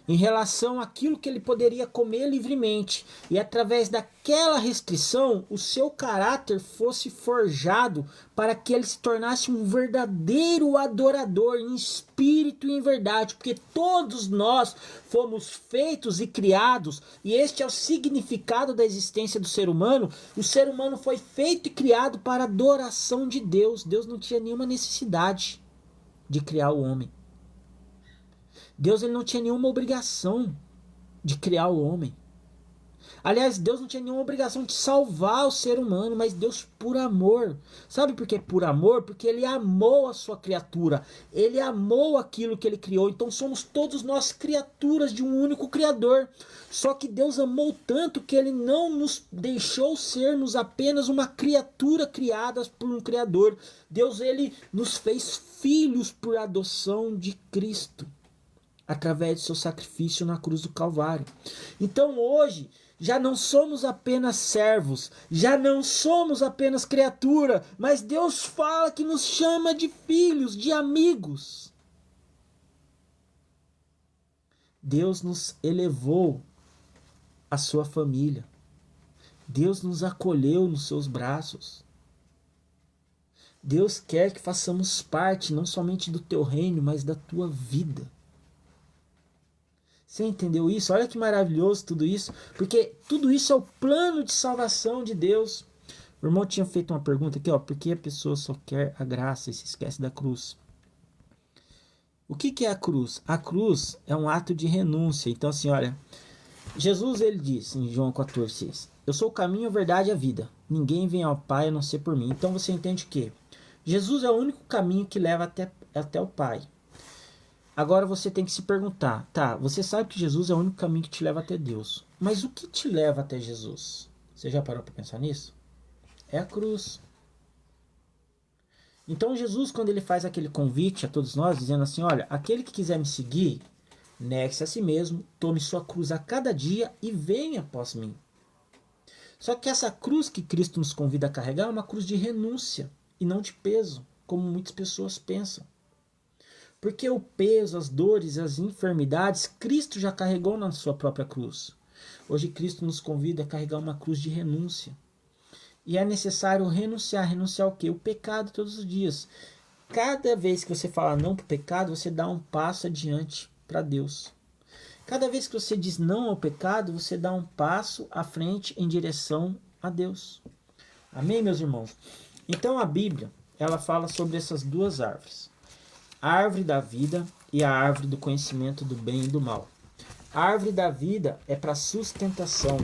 em relação àquilo que ele poderia comer livremente. E através daquela restrição, o seu caráter fosse forjado para que ele se tornasse um verdadeiro adorador em espírito e em verdade. Porque todos nós fomos feitos e criados, e este é o significado da existência do ser humano. O ser humano foi feito e criado para a adoração de Deus. Deus não tinha nenhuma necessidade de criar o homem. Deus ele não tinha nenhuma obrigação de criar o homem. Aliás, Deus não tinha nenhuma obrigação de salvar o ser humano, mas Deus por amor. Sabe por que por amor? Porque ele amou a sua criatura. Ele amou aquilo que ele criou. Então somos todos nós criaturas de um único Criador. Só que Deus amou tanto que ele não nos deixou sermos apenas uma criatura criada por um Criador. Deus ele nos fez filhos por adoção de Cristo, através do seu sacrifício na cruz do Calvário. Então hoje já não somos apenas servos, já não somos apenas criatura, mas Deus fala que nos chama de filhos, de amigos. Deus nos elevou à sua família. Deus nos acolheu nos seus braços. Deus quer que façamos parte não somente do teu reino, mas da tua vida. Você entendeu isso? Olha que maravilhoso tudo isso. Porque tudo isso é o plano de salvação de Deus. O irmão tinha feito uma pergunta aqui, ó. Por que a pessoa só quer a graça e se esquece da cruz? O que é a cruz? A cruz é um ato de renúncia. Então assim, olha. Jesus ele disse em João 14,6: Eu sou o caminho, a verdade e a vida. Ninguém vem ao Pai a não ser por mim. Então você entende que Jesus é o único caminho que leva até o Pai. Agora você tem que se perguntar, tá, você sabe que Jesus é o único caminho que te leva até Deus, mas o que te leva até Jesus? Você já parou para pensar nisso? É a cruz. Então Jesus, quando ele faz aquele convite a todos nós, dizendo assim, olha, aquele que quiser me seguir, negue-se a si mesmo, tome sua cruz a cada dia e venha após mim. Só que essa cruz que Cristo nos convida a carregar é uma cruz de renúncia e não de peso, como muitas pessoas pensam. Porque o peso, as dores, as enfermidades, Cristo já carregou na sua própria cruz. Hoje Cristo nos convida a carregar uma cruz de renúncia. E é necessário renunciar. Renunciar o quê? O pecado todos os dias. Cada vez que você fala não para o pecado, você dá um passo adiante para Deus. Cada vez que você diz não ao pecado, você dá um passo à frente em direção a Deus. Amém, meus irmãos? Então a Bíblia, ela fala sobre essas duas árvores. A árvore da vida e a árvore do conhecimento do bem e do mal. A árvore da vida é para sustentação.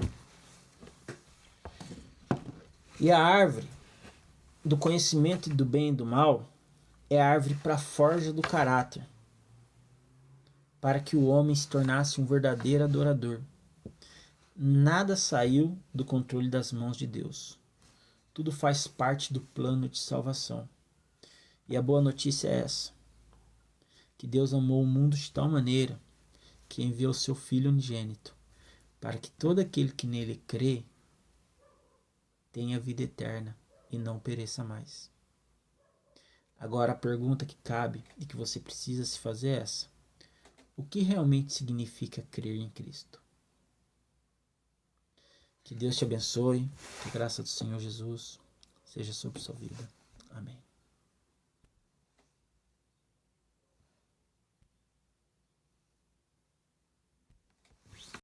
E a árvore do conhecimento do bem e do mal é a árvore para a forja do caráter, para que o homem se tornasse um verdadeiro adorador. Nada saiu do controle das mãos de Deus. Tudo faz parte do plano de salvação. E a boa notícia é essa: que Deus amou o mundo de tal maneira que enviou seu Filho unigênito, para que todo aquele que nele crê tenha vida eterna e não pereça mais. Agora a pergunta que cabe e que você precisa se fazer é essa: o que realmente significa crer em Cristo? Que Deus te abençoe, que a graça do Senhor Jesus seja sobre sua vida. Amém.